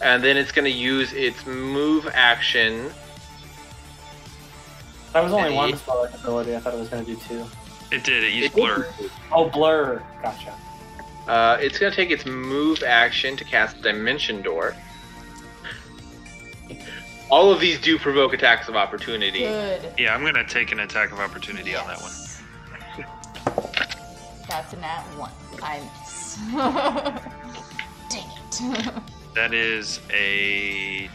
And then it's gonna use its move action. That was only one spell ability. I thought it was going to do two. It did. It used blur. Oh, blur. Gotcha. It's gonna take its move action to cast Dimension Door. All of these do provoke attacks of opportunity. Good. Yeah, I'm gonna take an attack of opportunity on that one. That's a nat 1. I miss. Dang it. That is a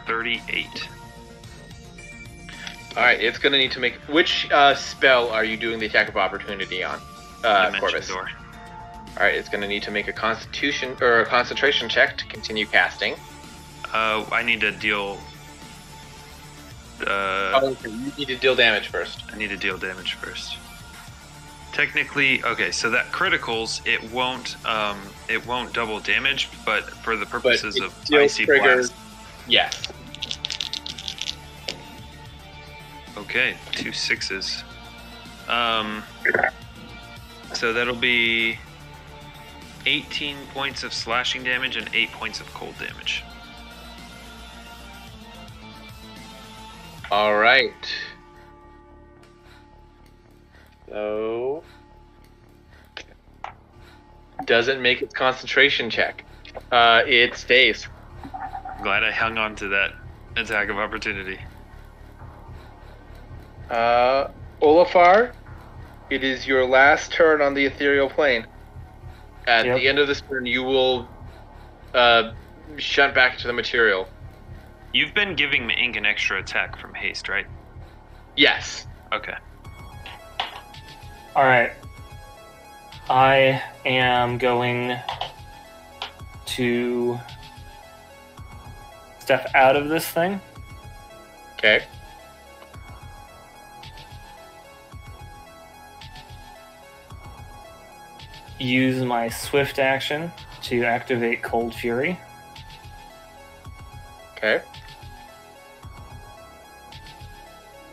38. Alright, it's gonna need to make... Which spell are you doing the attack of opportunity on, Corvus? Door. Alright, it's gonna need to make a constitution or a concentration check to continue casting. I need to deal. Okay, you need to deal damage first. I need to deal damage first. Technically, okay, so that criticals, it won't double damage, but for the purposes of icy blast. Yes. Okay, 2 6s. So that'll be 18 points of slashing damage and 8 points of cold damage. All right. So doesn't make its concentration check. It stays. Glad I hung on to that attack of opportunity. Ólafur, it is your last turn on the Ethereal Plane. At the end of this turn, you will shunt back to the material. You've been giving Ink an extra attack from haste, right? Yes. Okay. Alright. I am going to step out of this thing. Okay. Use my swift action to activate Cold Fury. Okay.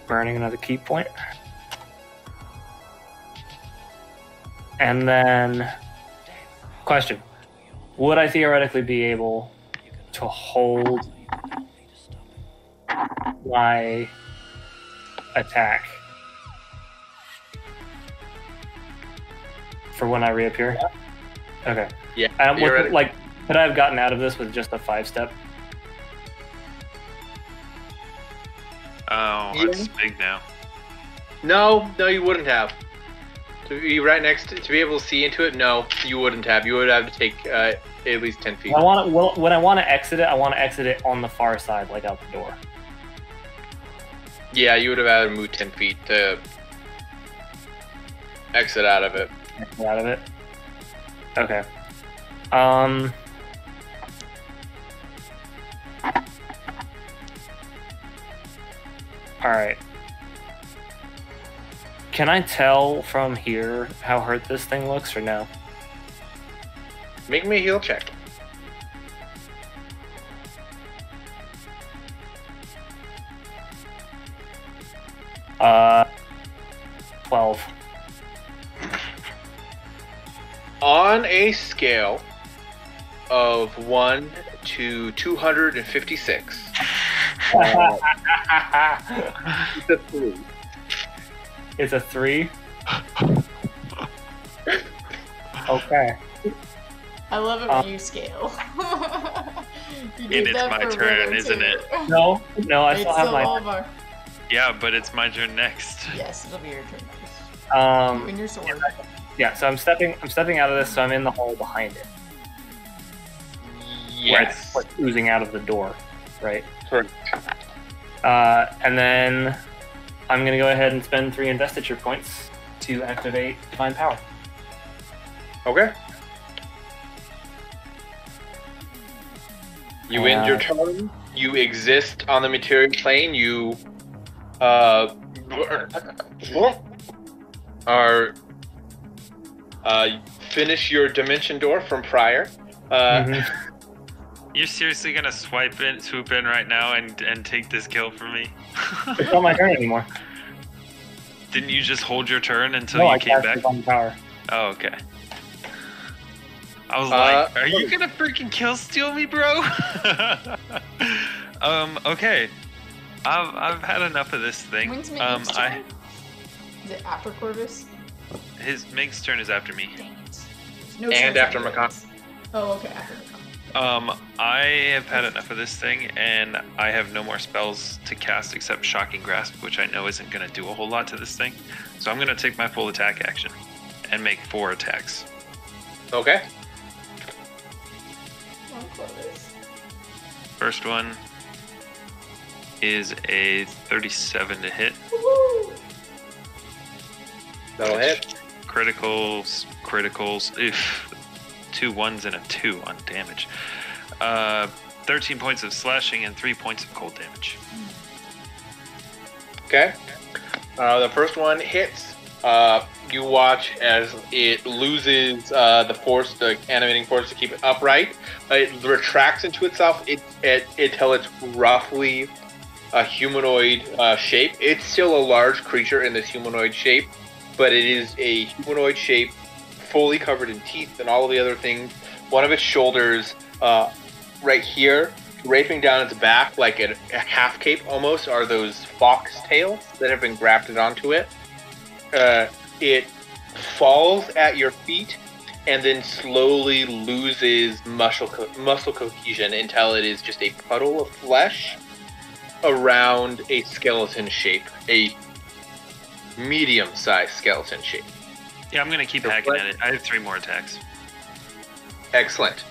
Burning another key point. And then, question. Would I theoretically be able to hold my attack for when I reappear? Okay. Yeah. Could I have gotten out of this with just a 5-step? Oh, it's big now. No, you wouldn't have. To be right next to be able to see into it, no, you wouldn't have. You would have to take at least 10 feet. When I want to exit it, I want to exit it on the far side, like out the door. Yeah, you would have had to move 10 feet to exit out of it. Exit out of it? Okay. Alright. Can I tell from here how hurt this thing looks or no? Make me a heal check. Uh, 12. On a scale of 1 to 256, it's a 3. It's a 3? Okay. I love it when you scale. You did it's that my for turn, Ritter, isn't too. it? No, I still have my... Ólafur. Yeah, but it's my turn next. Yes, it'll be your turn next. When your sword. Yeah, so I'm stepping out of this, so I'm in the hole behind it. Where it's like oozing out of the door, right? Correct. And then I'm going to go ahead and spend 3 investiture points to activate Divine Power. Okay. You end your turn. You exist on the material plane. You are finish your dimension door from prior. You're seriously gonna swoop in right now and take this kill from me? It's not my turn anymore. Didn't you just hold your turn until No, you I came cast back? Divine Power. Oh, okay. I was like, are you gonna freaking kill steal me, bro? Okay. I've had enough of this thing. When's Mig's turn? Is it after Corvus? His Mig's turn is after me. Dang it. No And chance after I do Makani. this. Oh, okay, after Makani. I have had enough of this thing, and I have no more spells to cast except Shocking Grasp, which I know isn't going to do a whole lot to this thing. So I'm going to take my full attack action and make 4 attacks. Okay. Oh, Corvus. First one is a 37 to hit. Woohoo! That'll hit. Criticals. Oof. 2 1s and a 2 on damage. 13 points of slashing and 3 points of cold damage. Okay. The first one hits. You watch as it loses the force, the animating force to keep it upright. It retracts into itself until it's roughly a humanoid shape. It's still a large creature in this humanoid shape, but it is a humanoid shape fully covered in teeth and all of the other things. One of its shoulders right here, draping down its back like a half cape almost, are those fox tails that have been grafted onto it. It falls at your feet and then slowly loses muscle cohesion until it is just a puddle of flesh around a skeleton shape, a medium-sized skeleton shape. Yeah, I'm going to keep hacking at it. I have 3 more attacks. Excellent.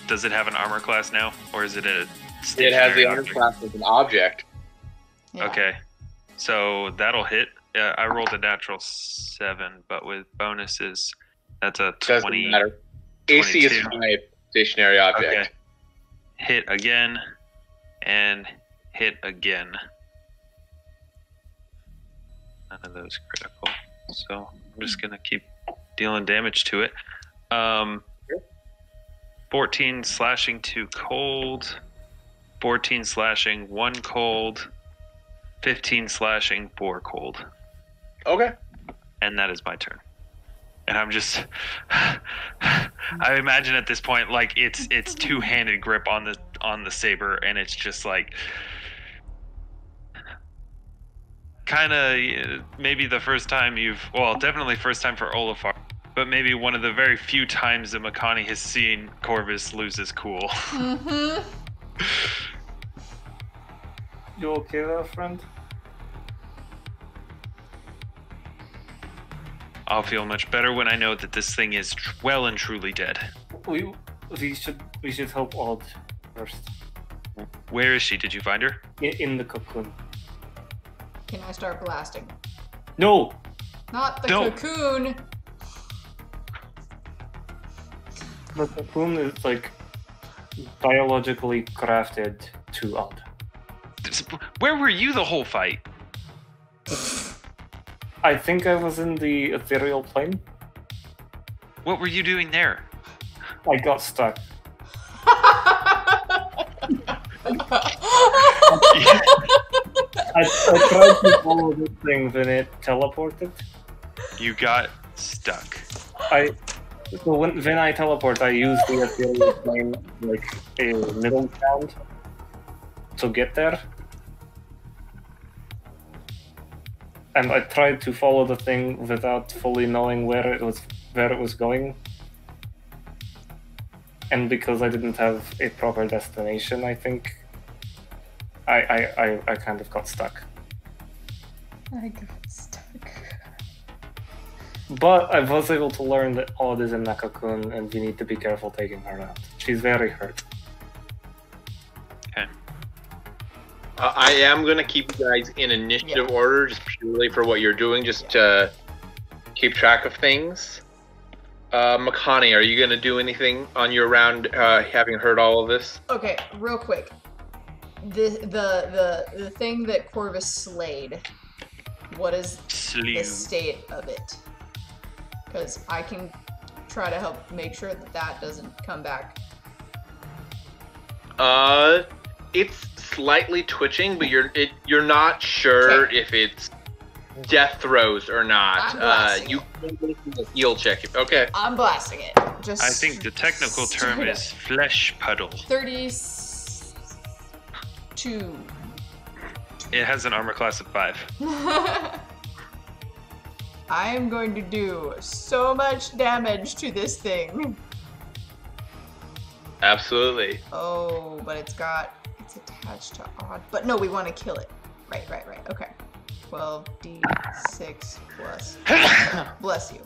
Does it have an armor class now, or is it a It has stationary the armor object? class as an object. Yeah. Okay, so that'll hit. I rolled a natural 7, but with bonuses, that's a 20. Doesn't matter. AC is 22. 5, stationary object. Okay. Hit again, and hit again. None of those critical. So I'm just gonna keep dealing damage to it. 14 slashing, 2 cold. 14 slashing, 1 cold. 15 slashing, 4 cold. Okay. And that is my turn. And I'm just I imagine at this point like it's two-handed grip on the saber, and it's just like kind of maybe the first time definitely first time for Ólafur, but maybe one of the very few times that Makani has seen Corvus lose his cool. Mm-hmm. You okay there, friend? I'll feel much better when I know that this thing is well and truly dead. We should help Odd first. Where is she? Did you find her? In the cocoon. Can I start blasting? No! Not the No. cocoon! The cocoon is like biologically crafted to Odd. Where were you the whole fight? I think I was in the Ethereal Plane. What were you doing there? I got stuck. I tried to follow this thing, then it teleported. You got stuck. So when I teleport, I use the Ethereal Plane like a middle ground to get there. And I tried to follow the thing without fully knowing where it was going. And because I didn't have a proper destination, I think I kind of got stuck. I got stuck. But I was able to learn that Odd is in the cocoon and we need to be careful taking her out. She's very hurt. Okay. I am going to keep you guys in initiative order, just purely for what you're doing, just to keep track of things. Makani, are you going to do anything on your round, having heard all of this? Okay, real quick. the thing that Corvus slayed. What is the state of it? Because I can try to help make sure that doesn't come back. It's slightly twitching, but you're not sure if it's death throes or not. You can do a heal check. Okay. I'm blasting it. Just. I think the technical term is flesh puddle. 32. It has an armor class of 5. I am going to do so much damage to this thing. Absolutely. Oh, but it's attached to odd. But no, we want to kill it. Right. Okay. 12d6 plus. Bless you.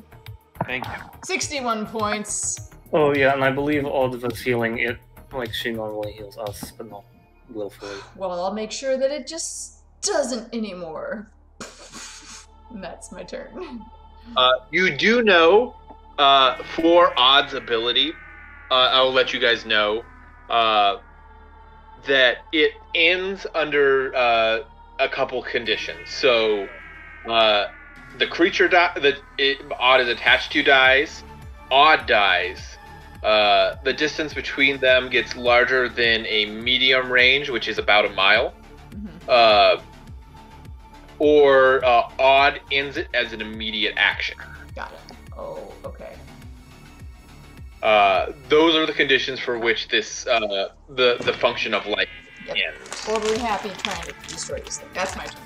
Thank you. 61 points. Oh yeah, and I believe all of us healing it like she normally heals us, but not willfully. Well, I'll make sure that it just doesn't anymore. And that's my turn. You do know, for Odd's ability, I'll let you guys know, that it ends under a couple conditions. So, the creature that Odd is attached to dies, Odd dies, the distance between them gets larger than a medium range, which is about a mile. Mm-hmm. Or Odd ends it as an immediate action. Got it. Oh, okay. Those are the conditions for which this the function of life ends. Totally happy trying to destroy this thing. That's my turn.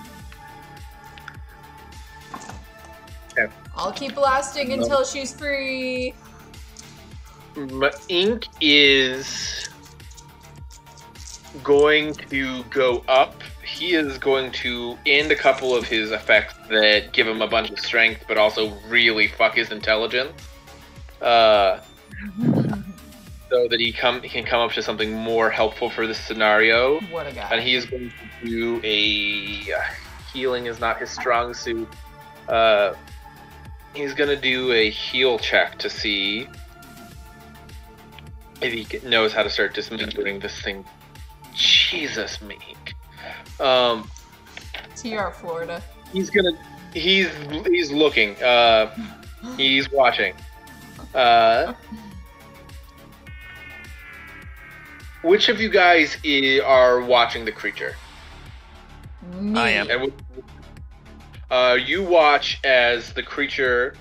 Okay. I'll keep blasting until she's free. Ink is going to go up. He is going to end a couple of his effects that give him a bunch of strength, but also really fuck his intelligence. So that he can come up to something more helpful for this scenario. What a guy. And he is going to do a... healing is not his strong suit. He's going to do a heal check to see if he knows how to start dismembering this thing. Jesus, Meek. TR Florida. He's looking. He's watching. Which of you guys are watching the creature? Me. I am. And you watch as the creature,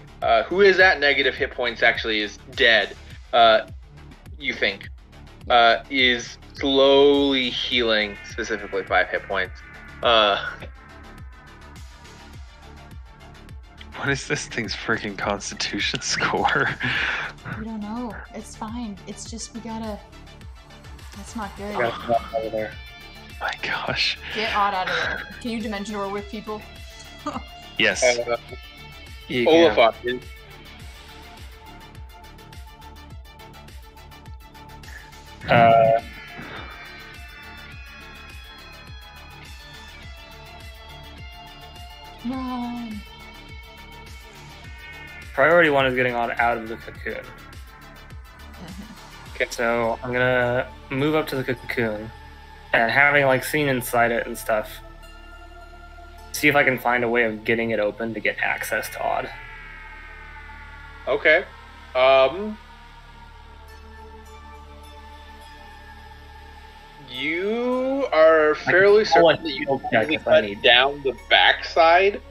who is at negative hit points, actually is dead. You think is slowly healing, specifically 5 hit points. What is this thing's freaking constitution score? We don't know. It's fine. It's just we gotta... That's not good. Got over there. My gosh. Get Odd out of there. Can you dimension door with people? Yes. Ólafur is... Run. Priority 1 is getting on out of the cocoon. Okay, so I'm gonna move up to the cocoon and having like seen inside it and stuff, see if I can find a way of getting it open to get access to Odd. Okay. You are fairly certain that you can cut down the backside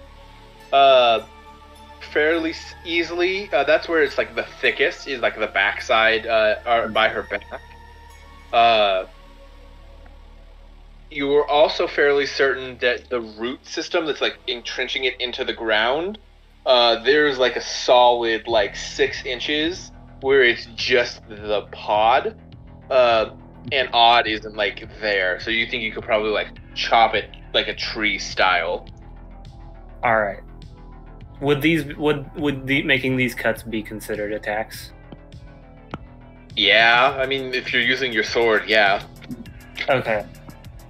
fairly easily. That's where it's like the thickest, is like the backside by her back. You were also fairly certain that the root system that's like entrenching it into the ground, there's like a solid like 6 inches where it's just the pod. And Odd isn't like there, so you think you could probably like chop it like a tree style. All right. Would making these cuts be considered attacks? Yeah, I mean, if you're using your sword, yeah. Okay.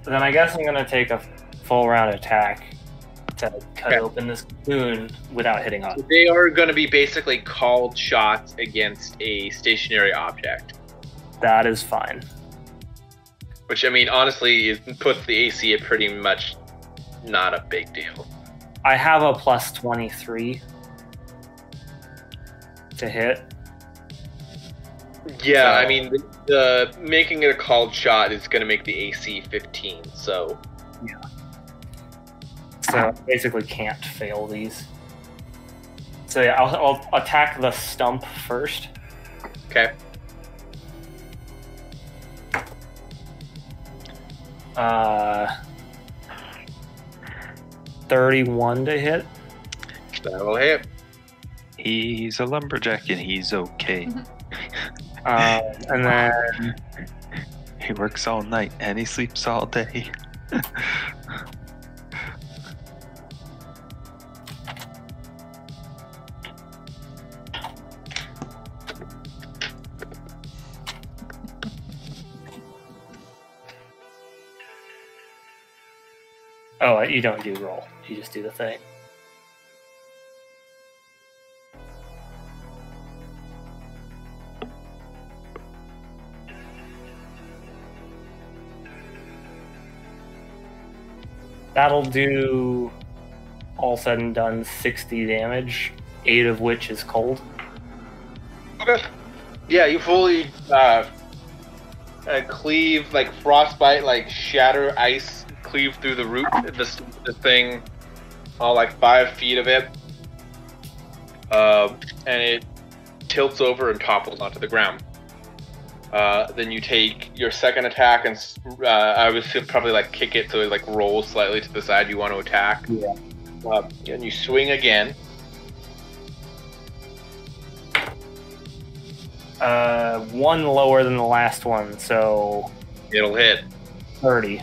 Then I guess I'm gonna take a full round attack to cut open this cocoon without hitting Odd. They are going to be basically called shots against a stationary object. That is fine. Which, I mean, honestly, puts the AC at pretty much not a big deal. I have a plus 23 to hit. Yeah, So- I mean, the making it a called shot is going to make the AC 15, so... So I basically can't fail these. So yeah, I'll attack the stump first. Okay. 31 to hit. That'll hit. He's a lumberjack and he's okay. And then He works all night and he sleeps all day. oh, you don't do roll. You just do the thing. That'll do, all said and done, 60 damage, 8 of which is cold. Okay. Yeah, you fully cleave, like frostbite, like shatter ice, cleave through the root, the thing, all like 5 feet of it, and it tilts over and topples onto the ground. Then you take your second attack and I would probably like kick it so it like rolls slightly to the side you want to attack. Yeah. And you swing again. One lower than the last one, so It'll hit. 30.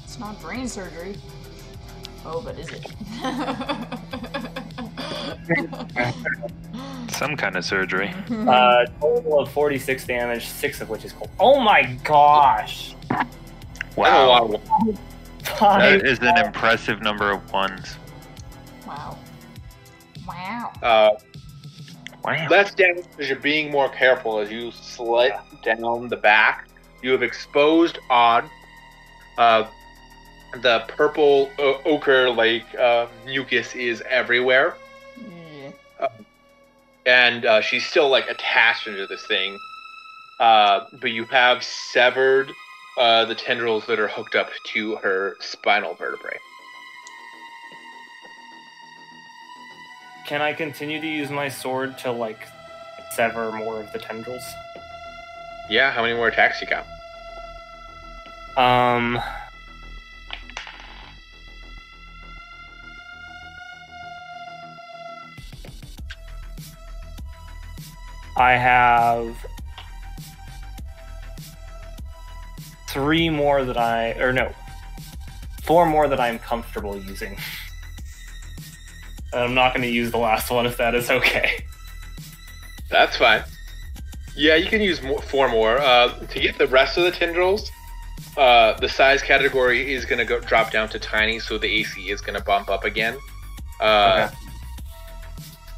It's not brain surgery. Oh, but is it? Some kind of surgery. Total of 46 damage, 6 of which is cold. Oh my gosh! That's a Wow. lot of Five. That is an impressive number of ones. Wow. Wow. Wow. less damage because you're being more careful as you slit down the back. You have exposed on the purple ochre like mucus is everywhere. Yeah. And she's still like attached into this thing, but you have severed the tendrils that are hooked up to her spinal vertebrae. Can I continue to use my sword to, like, sever more of the tendrils? Yeah, how many more attacks you got? I have 3 more that four more that I'm comfortable using. And I'm not going to use the last one if that is okay. That's fine. Yeah, you can use 4 more. To get the rest of the tendrils, the size category is going to drop down to tiny, so the AC is going to bump up again. Okay.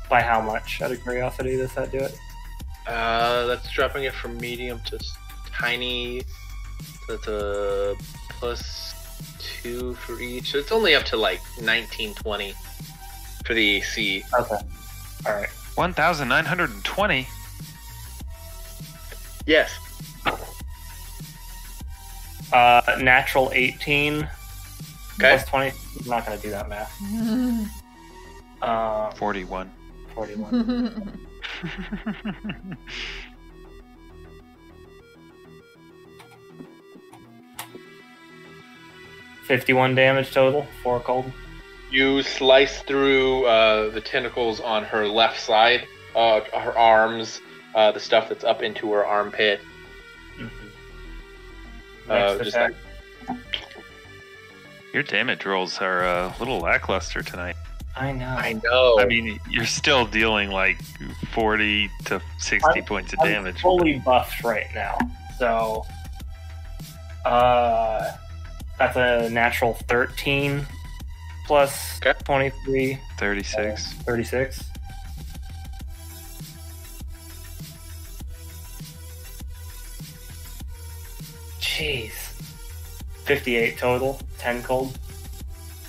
By how much, out of curiosity, does that do it? That's dropping it from medium to tiny. That's a +2 for each. So it's only up to like 19, 20 for the AC. Okay. Alright. 1,920. Yes. Natural 18 Okay. plus 20. I'm not going to do that math. 41. 41. 51 damage total, 4 cold. You slice through the tentacles on her left side, her arms, the stuff that's up into her armpit. Next Just attack. Your damage rolls are a little lackluster tonight. I know. I know. I mean, you're still dealing like 40 to 60 points of I'm damage. fully buffed right now. So, that's a natural 13 plus Okay. 23, 36. 36. Jeez. 58 total, 10 cold.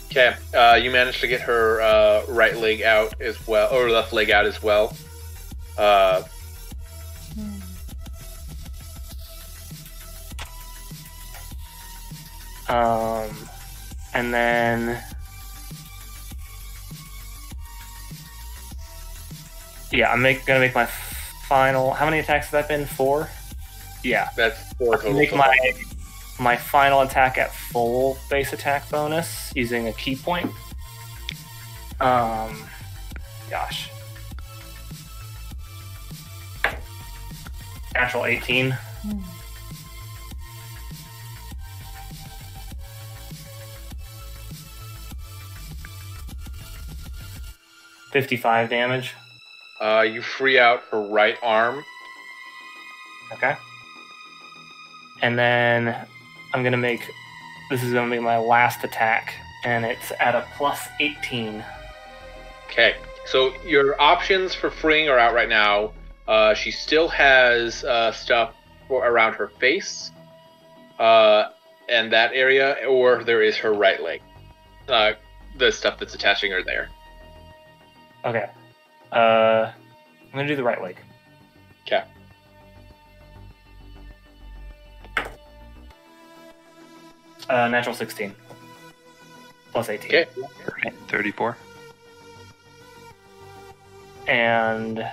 Okay, you managed to get her right leg out as well, or left leg out as well. And then yeah, I'm gonna make my final. How many attacks has that been? 4. Yeah, that's 4 total. Make my final attack at full base attack bonus using a key point. Gosh. Natural 18. $55 damage. You free out her right arm. Okay. And then I'm gonna make. This is gonna be my last attack, and it's at a +18. Okay. So your options for freeing her out right now. She still has stuff around her face, and that area, or there is her right leg. The stuff that's attaching her there. Okay. I'm gonna do the right leg. Okay. Natural 16. +18. Okay. 34. And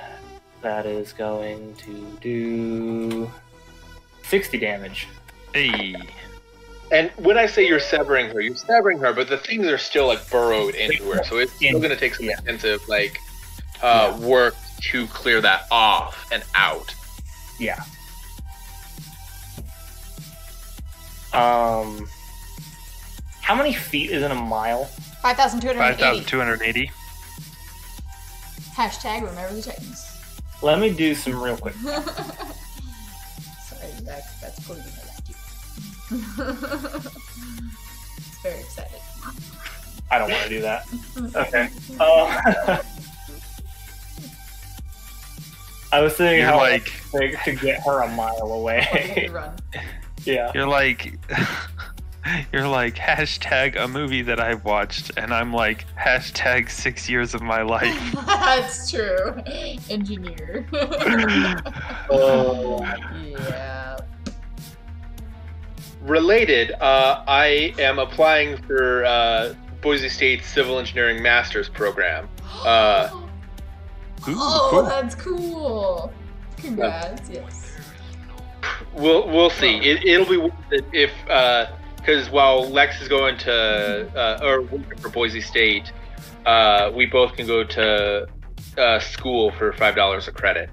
that is going to do 60 damage. Hey. And when I say you're severing her, but the things are still like burrowed into her, so it's still going to take some intensive work to clear that off and out. Yeah. How many feet is in a mile? 5,280. 5,280. Hashtag remember the Titans. Let me do some real quick. Sorry, Zach, that's cool. You know that too. It's very excited. I don't want to do that. Okay. I was thinking how big to get her a mile away. Run. Yeah. You're like hashtag a movie that I've watched, and I'm like hashtag 6 years of my life. That's true. Engineer. Oh. Yeah. Related, I am applying for Boise State's Civil Engineering Master's program. That's cool. Congrats. Yes. We'll see. It'll be worth it if because while Lex is going to or working for Boise State, we both can go to school for $5 a credit.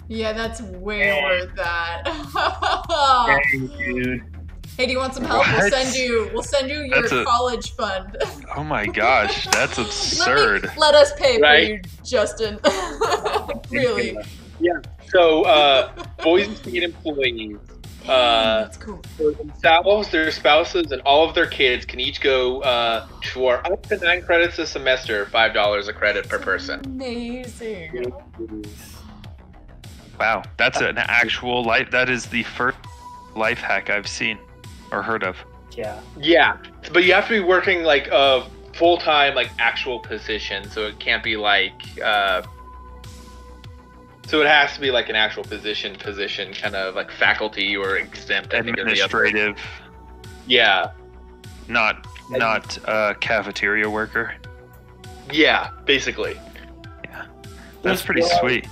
Yeah, that's way worth that. Dang, dude. Hey, do you want some help? What? We'll send you your college fund. Oh my gosh, that's absurd. Let us pay for Right? you, Justin. Really. Yeah. So Boise State employees, That's cool. for themselves, their spouses, and all of their kids can each go for up to 9 credits a semester, $5 a credit per person. Amazing. Wow, that's an actual life. That is the first life hack I've seen or heard of. Yeah. Yeah, but you have to be working like a full-time, like actual position, so it can't be like. So it has to be like an actual position, kind of like faculty or exempt. I think, Administrative. Yeah. Not cafeteria worker. Yeah, basically. Yeah, that's pretty sweet.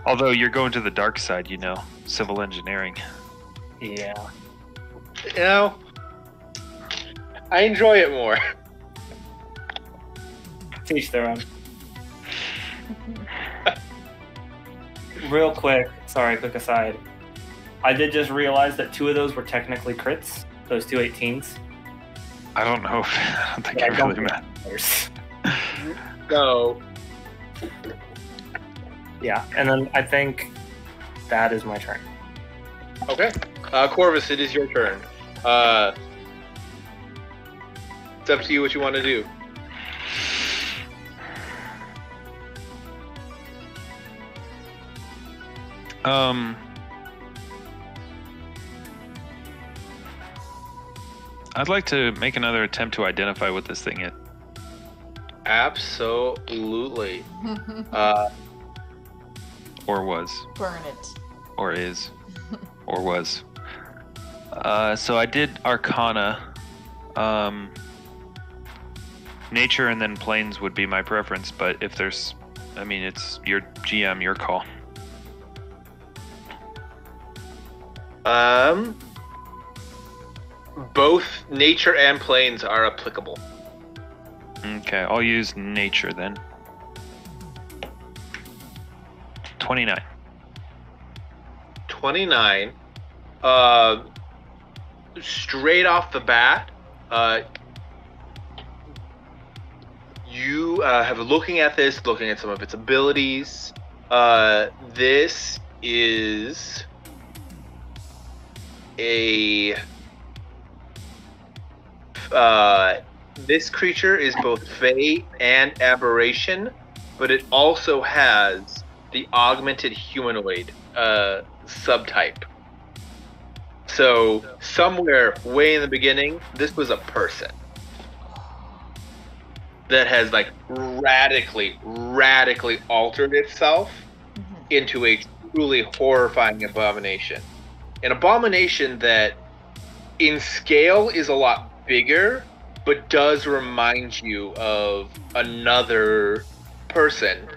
Although you're going to the dark side, you know, civil engineering. Yeah. You know, I enjoy it more. Teach their own. Real quick, sorry, quick aside. I did just realize that 2 of those were technically crits, those 2 18s. I don't know if I don't think it really matters. So, Yeah, and then I think that is my turn. okay. Corvus, it is your turn. It's up to you what you want to do. I'd like to make another attempt to identify what this thing is. Absolutely. Or was. Burn it. Or is. Or was. So I did Arcana. Nature and then Planes would be my preference, but if there's... I mean, it's your GM, your call. Both Nature and Planes are applicable. Okay, I'll use Nature then. 29. 29. Straight off the bat, you have looking at some of its abilities. This is a this creature is both Fae and Aberration, but it also has the augmented humanoid subtype. So somewhere way in the beginning, this was a person that has like radically altered itself into a truly horrifying abomination. An abomination that in scale is a lot bigger, but does remind you of another person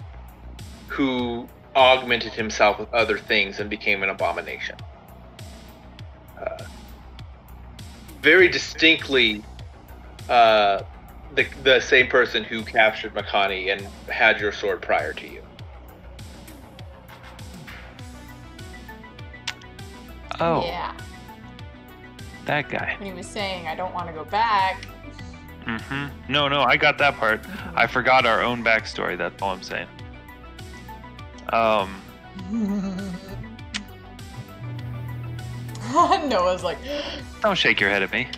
who augmented himself with other things and became an abomination. Very distinctly the same person who captured Makani and had your sword prior to you. Oh. Yeah. That guy. When he was saying, I don't want to go back. Mm-hmm. No, I got that part. I forgot our own backstory, that's all I'm saying. Noah's like... Don't shake your head at me.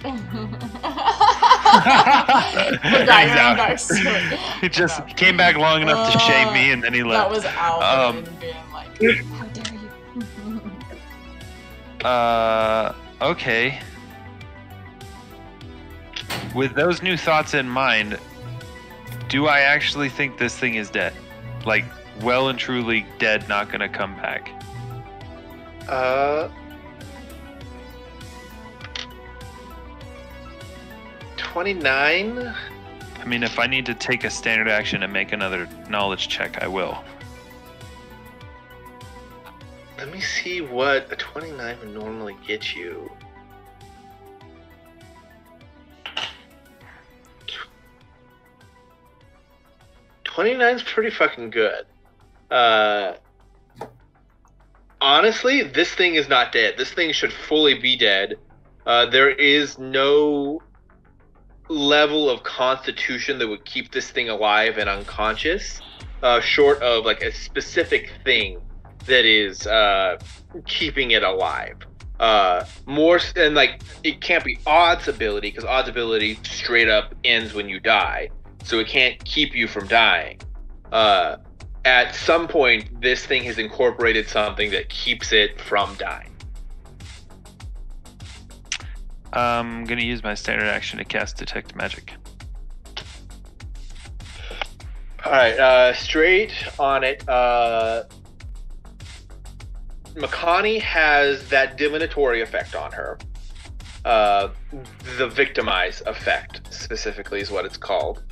He just came back long enough to shame me and then he left. That was Ólafur being like, how dare you? Okay. With those new thoughts in mind, do I actually think this thing is dead? Like, well and truly dead, not gonna come back? 29? I mean, if I need to take a standard action and make another knowledge check, I will. Let me see what a 29 would normally get you. 29's pretty fucking good. Honestly, this thing is not dead. This thing should fully be dead. There is no level of constitution that would keep this thing alive and unconscious, short of like a specific thing that is keeping it alive. More and like it can't be Odd's ability, because Odd's ability straight up ends when you die, so it can't keep you from dying. At some point, this thing has incorporated something that keeps it from dying. I'm gonna use my standard action to cast Detect Magic. Alright, straight on it. Makani has that divinatory effect on her. The victimize effect, specifically, is what it's called.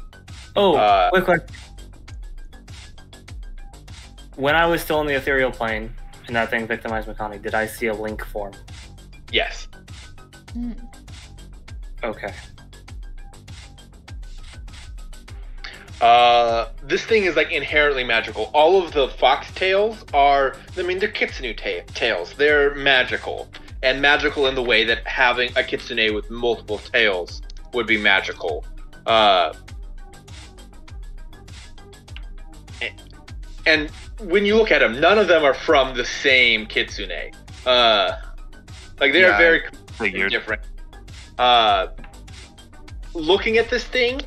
Oh, quick. When I was still in the Ethereal Plane, and that thing victimized Makani, did I see a link form? Yes. Okay. This thing is like inherently magical. All of the foxtails are, I mean, they're Kitsune tails. They're magical. And magical in the way that having a Kitsune with multiple tails would be magical. And when you look at them, none of them are from the same Kitsune. Like they're very different. Looking at this thing,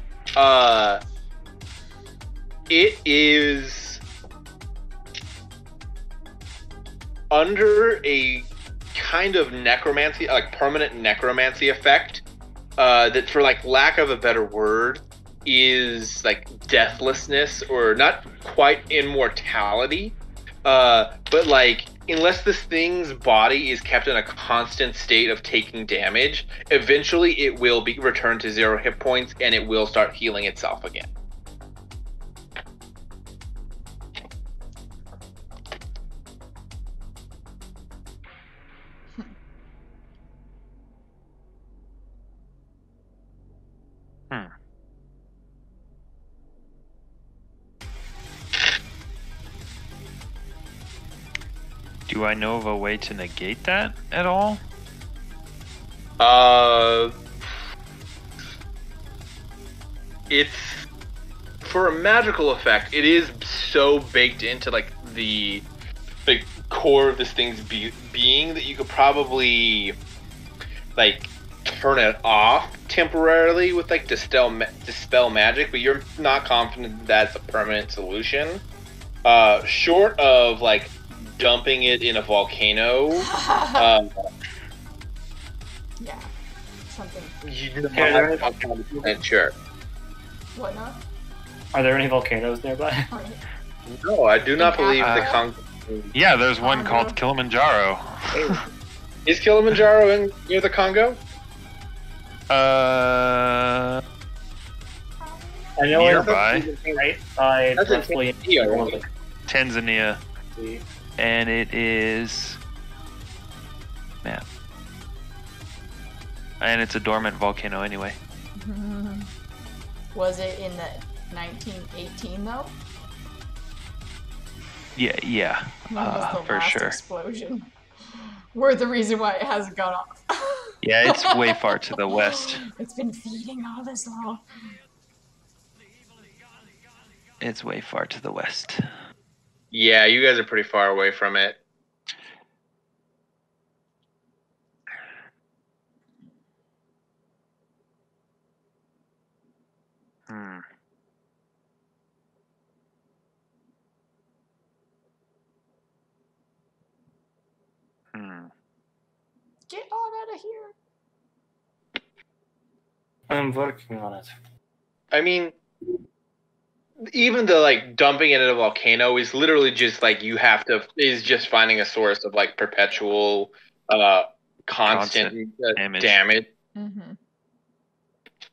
it is under a kind of necromancy, like permanent necromancy effect, that, for like lack of a better word, is like deathlessness, or not quite immortality, but like unless this thing's body is kept in a constant state of taking damage, eventually it will be returned to 0 hit points and it will start healing itself again. Do I know of a way to negate that at all? It's for a magical effect. It is so baked into like the core of this thing's being that you could probably like turn it off temporarily with like dispel magic, but you're not confident that that's a permanent solution. Short of like dumping it in a volcano. Yeah. Something. You're not 100% sure. What not? Are there any volcanoes nearby? No, I do not believe the Congo. Yeah, there's one called Kilimanjaro. Is Kilimanjaro near the Congo? I know nearby. Right side, That's in roughly. Tanzania, right? Tanzania. And it is map. And it's a dormant volcano anyway. Was it in the 1918 though? Yeah, When was the for last sure. explosion? We're the reason why it hasn't gone off. Yeah, it's way far to the west. It's been feeding all this long. It's way far to the west. Yeah, you guys are pretty far away from it. Get on out of here. I'm working on it. I mean, even the like dumping it in a volcano is literally just like is just finding a source of like perpetual, constant damage. Mm-hmm.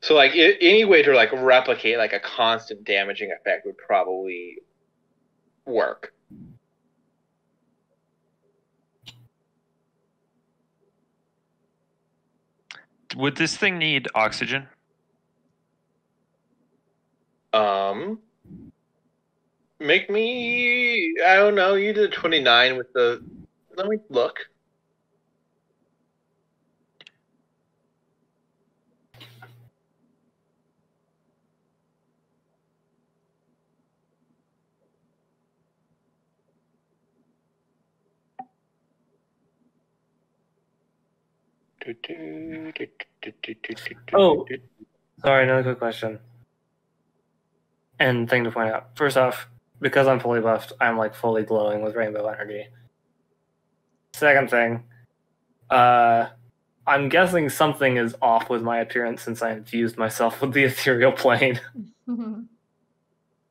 So like any way to like replicate like a constant damaging effect would probably work. Would this thing need oxygen? Make me, I don't know, you did 29 with the, let me look. Oh, sorry, another quick question. And thing to point out. First off, because I'm fully buffed, I'm like fully glowing with rainbow energy. Second thing, I'm guessing something is off with my appearance since I infused myself with the ethereal plane.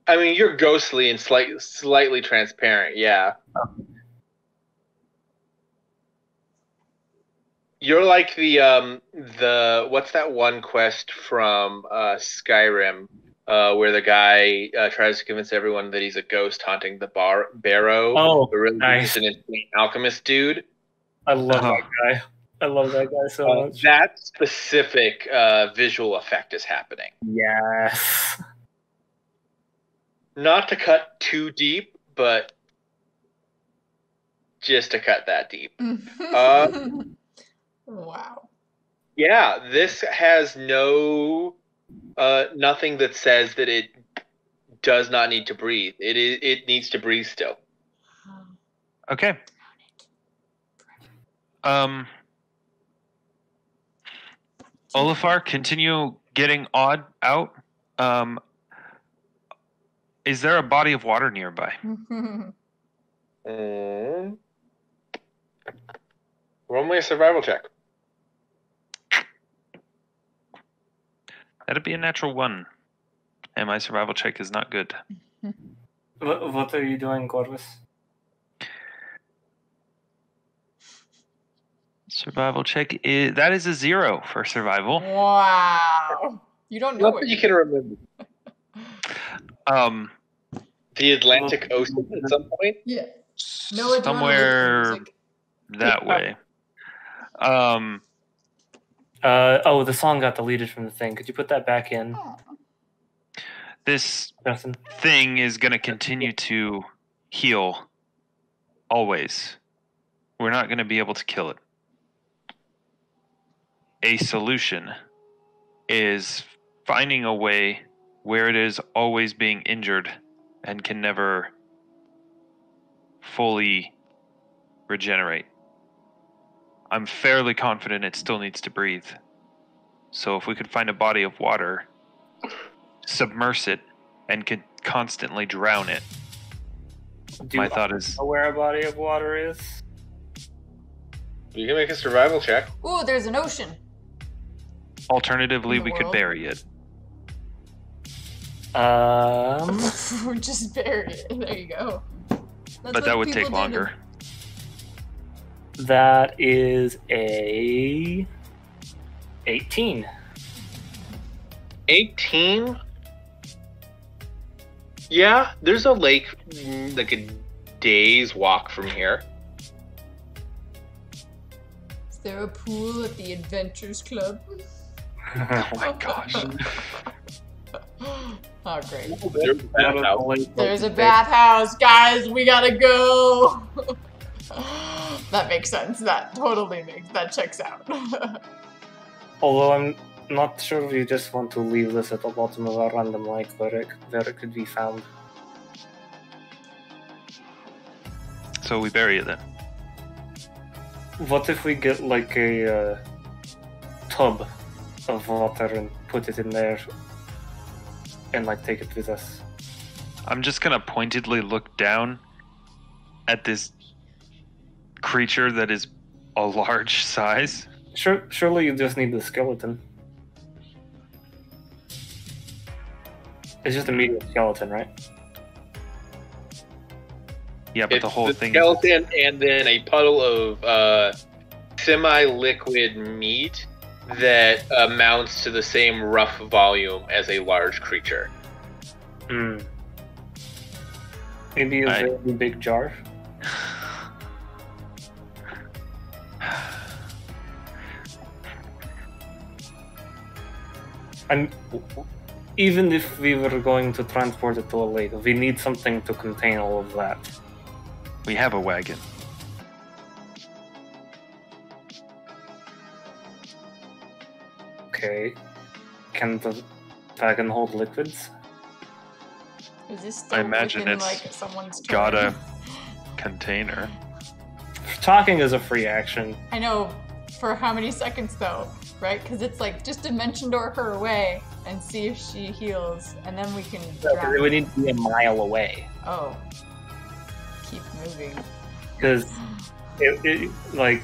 I mean, you're ghostly and slightly transparent, yeah. You're like the what's that one quest from Skyrim where the guy tries to convince everyone that he's a ghost haunting the barrow. Oh, but really nice. He's an insane alchemist dude. I love that guy. I love that guy so much. That specific visual effect is happening. Yes. Not to cut too deep, but just to cut that deep. Wow. Yeah, this has no nothing that says that it does not need to breathe. It needs to breathe still. Okay. Ólafur, continue getting odd out. Is there a body of water nearby? Roll me a survival check. That'd be a natural 1. And my survival check is not good. What are you doing, Corvus? Survival check that is a 0 for survival. Wow. You don't know Not what that you can remember. The Atlantic Ocean at some point? Yeah. No, somewhere music. that way. The song got deleted from the thing. Could you put that back in? This Justin? thing is going to continue to heal always. We're not going to be able to kill it. A solution is finding a way where it is always being injured and can never fully regenerate. I'm fairly confident it still needs to breathe. So if we could find a body of water, submerge it, and could constantly drown it. My thought is... know where a body of water is? You can make a survival check. Ooh, there's an ocean. Alternatively, we could bury it. Just bury it. There you go. But that would take longer. That is a 18. 18? Yeah, there's a lake like a day's walk from here. Is there a pool at the Adventures Club? Oh my gosh. Oh, great. There's a bathhouse, guys. We gotta go. That makes sense. That checks out. Although I'm not sure if you just want to leave this at the bottom of a random lake where it could be found. So we bury it then. What if we get like a tub of water and put it in there and like take it with us? I'm just gonna pointedly look down at this creature that is a large size. Surely you just need the skeleton. It's just a medium skeleton, right? Yeah, but it's the whole thing skeleton and then a puddle of semi-liquid meat that amounts to the same rough volume as a large creature. Maybe a very big jar. And even if we were going to transport it to a lake, we need something to contain all of that. We have a wagon. Okay. Can the wagon hold liquids? Is this still I imagine within, it's like, someone's got turn? a container. Talking is a free action. I know. For how many seconds, though? Right? Because it's like, just dimension door her away and see if she heals, and then we can drown. We need to be a mile away. Oh. Keep moving. Because, like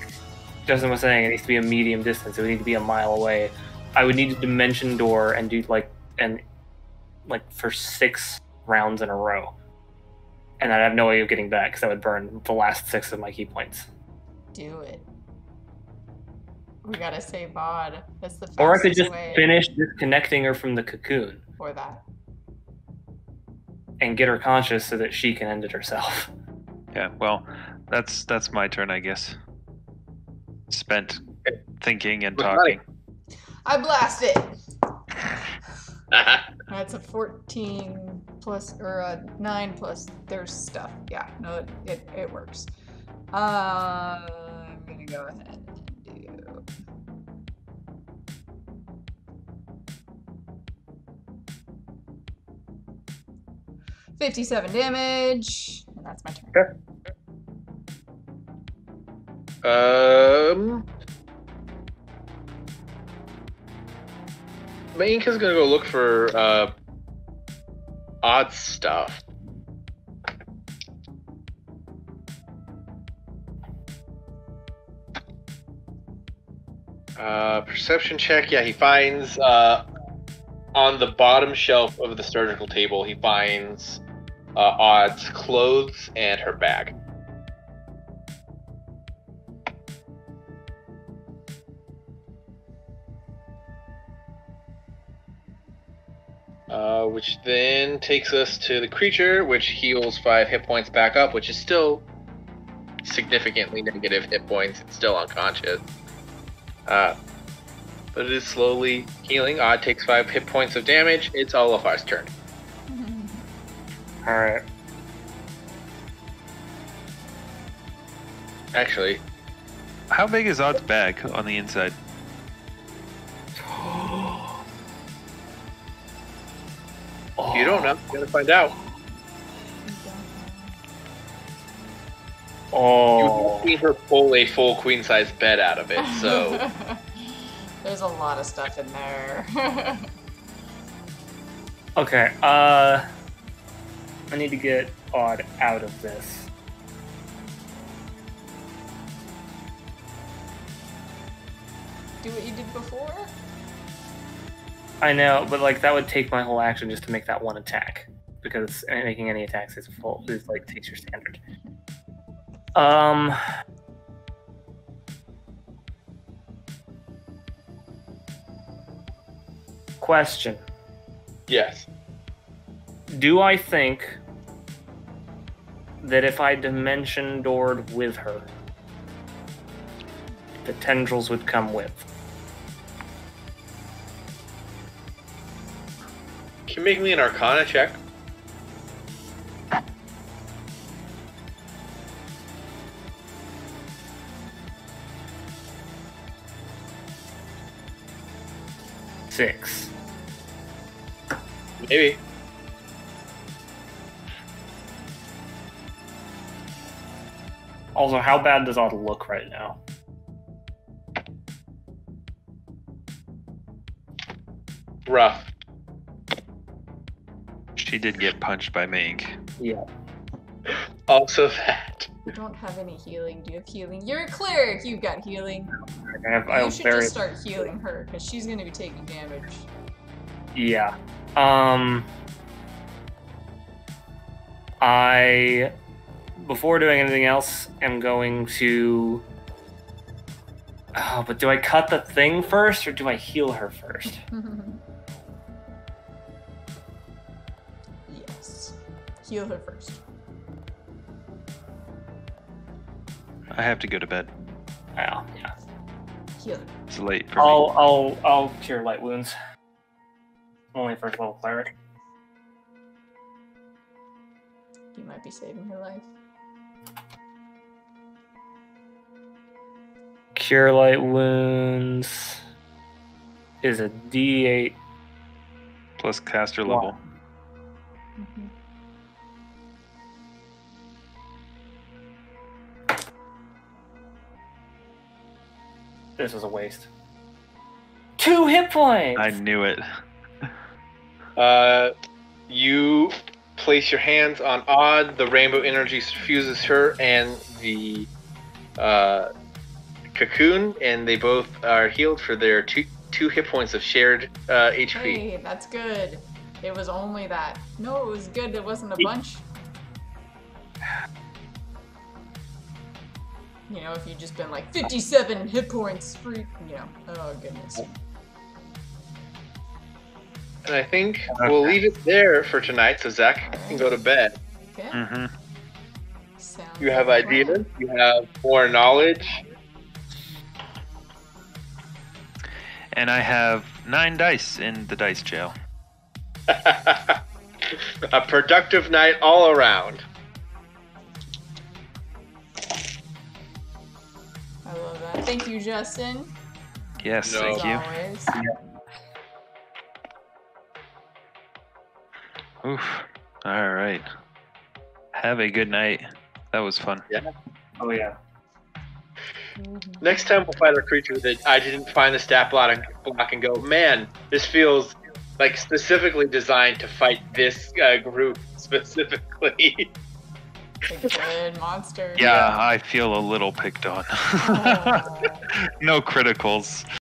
Justin was saying, it needs to be a medium distance. So we need to be a mile away. I would need a dimension door and do for 6 rounds in a row. And I'd have no way of getting back because I would burn the last 6 of my key points. Do it. We gotta save Bod. That's the fastest Or I could just way. finish disconnecting her from the cocoon. Or that. And get her conscious so that she can end it herself. Yeah, well, that's my turn, I guess. Spent thinking and talking. I blast it! That's a 14 plus, or a 9 plus there's stuff. Yeah, no, it works. I'm gonna go ahead and do... $57 damage, and that's my turn. Mainka's gonna go look for odd stuff. Perception check. Yeah, he finds on the bottom shelf of the surgical table, he finds Odd's clothes and her bag. Which then takes us to the creature, which heals 5 hit points back up, which is still significantly negative hit points. It's still unconscious. But it is slowly healing. Odd takes 5 hit points of damage. It's Ólafar's turn. Alright. Actually, How big is Odd's bag on the inside? you don't know. You gotta find out. Oh. You've seen her pull a full queen-size bed out of it, so... There's a lot of stuff in there. Okay, I need to get Odd out of this. Do what you did before? I know, but like that would take my whole action just to make that one attack. Because making any attacks is like takes your standard. Question. Yes. Do I think that if I dimension doored with her, the tendrils would come with? Can you make me an Arcana check? Six. Maybe. Also, how bad does Odd look right now? Rough. She did get punched by Mink. Yeah. Also that. You don't have any healing. Do you have healing? You're a cleric! You've got healing. I You should just start healing her, because she's going to be taking damage. Yeah. I, before doing anything else, am going to... Oh, but do I cut the thing first, or do I heal her first? Yes. Heal her first. I have to go to bed. Oh, yeah. Heal her. It's late for me. I'll cure light wounds. Only first level cleric. You might be saving her life. Cure light wounds is a D8 Plus caster Wow. level. Mm-hmm. This was a waste. 2 hit points! I knew it. You place your hands on Odd, the rainbow energy suffuses her and the cocoon, and they both are healed for their two hit points of shared HP. Hey, that's good. It was only that. No, it was good. It wasn't a bunch. You know, if you'd just been like 57 hit points free, you know. Oh, goodness. And I think we'll leave it there for tonight, so Zach can go to bed. Okay. Mm-hmm. Sounds You have like a ideas, plan. you have more knowledge. And I have 9 dice in the dice jail. A productive night all around. I love that. Thank you, Justin. Yes, No. thank you. As always. Oof. All right. Have a good night. That was fun. Yeah. Oh yeah. Next time we'll fight a creature that I didn't find the stat block and go, man, this feels like specifically designed to fight this group specifically. A good monster. Yeah, I feel a little picked on. Oh. No criticals.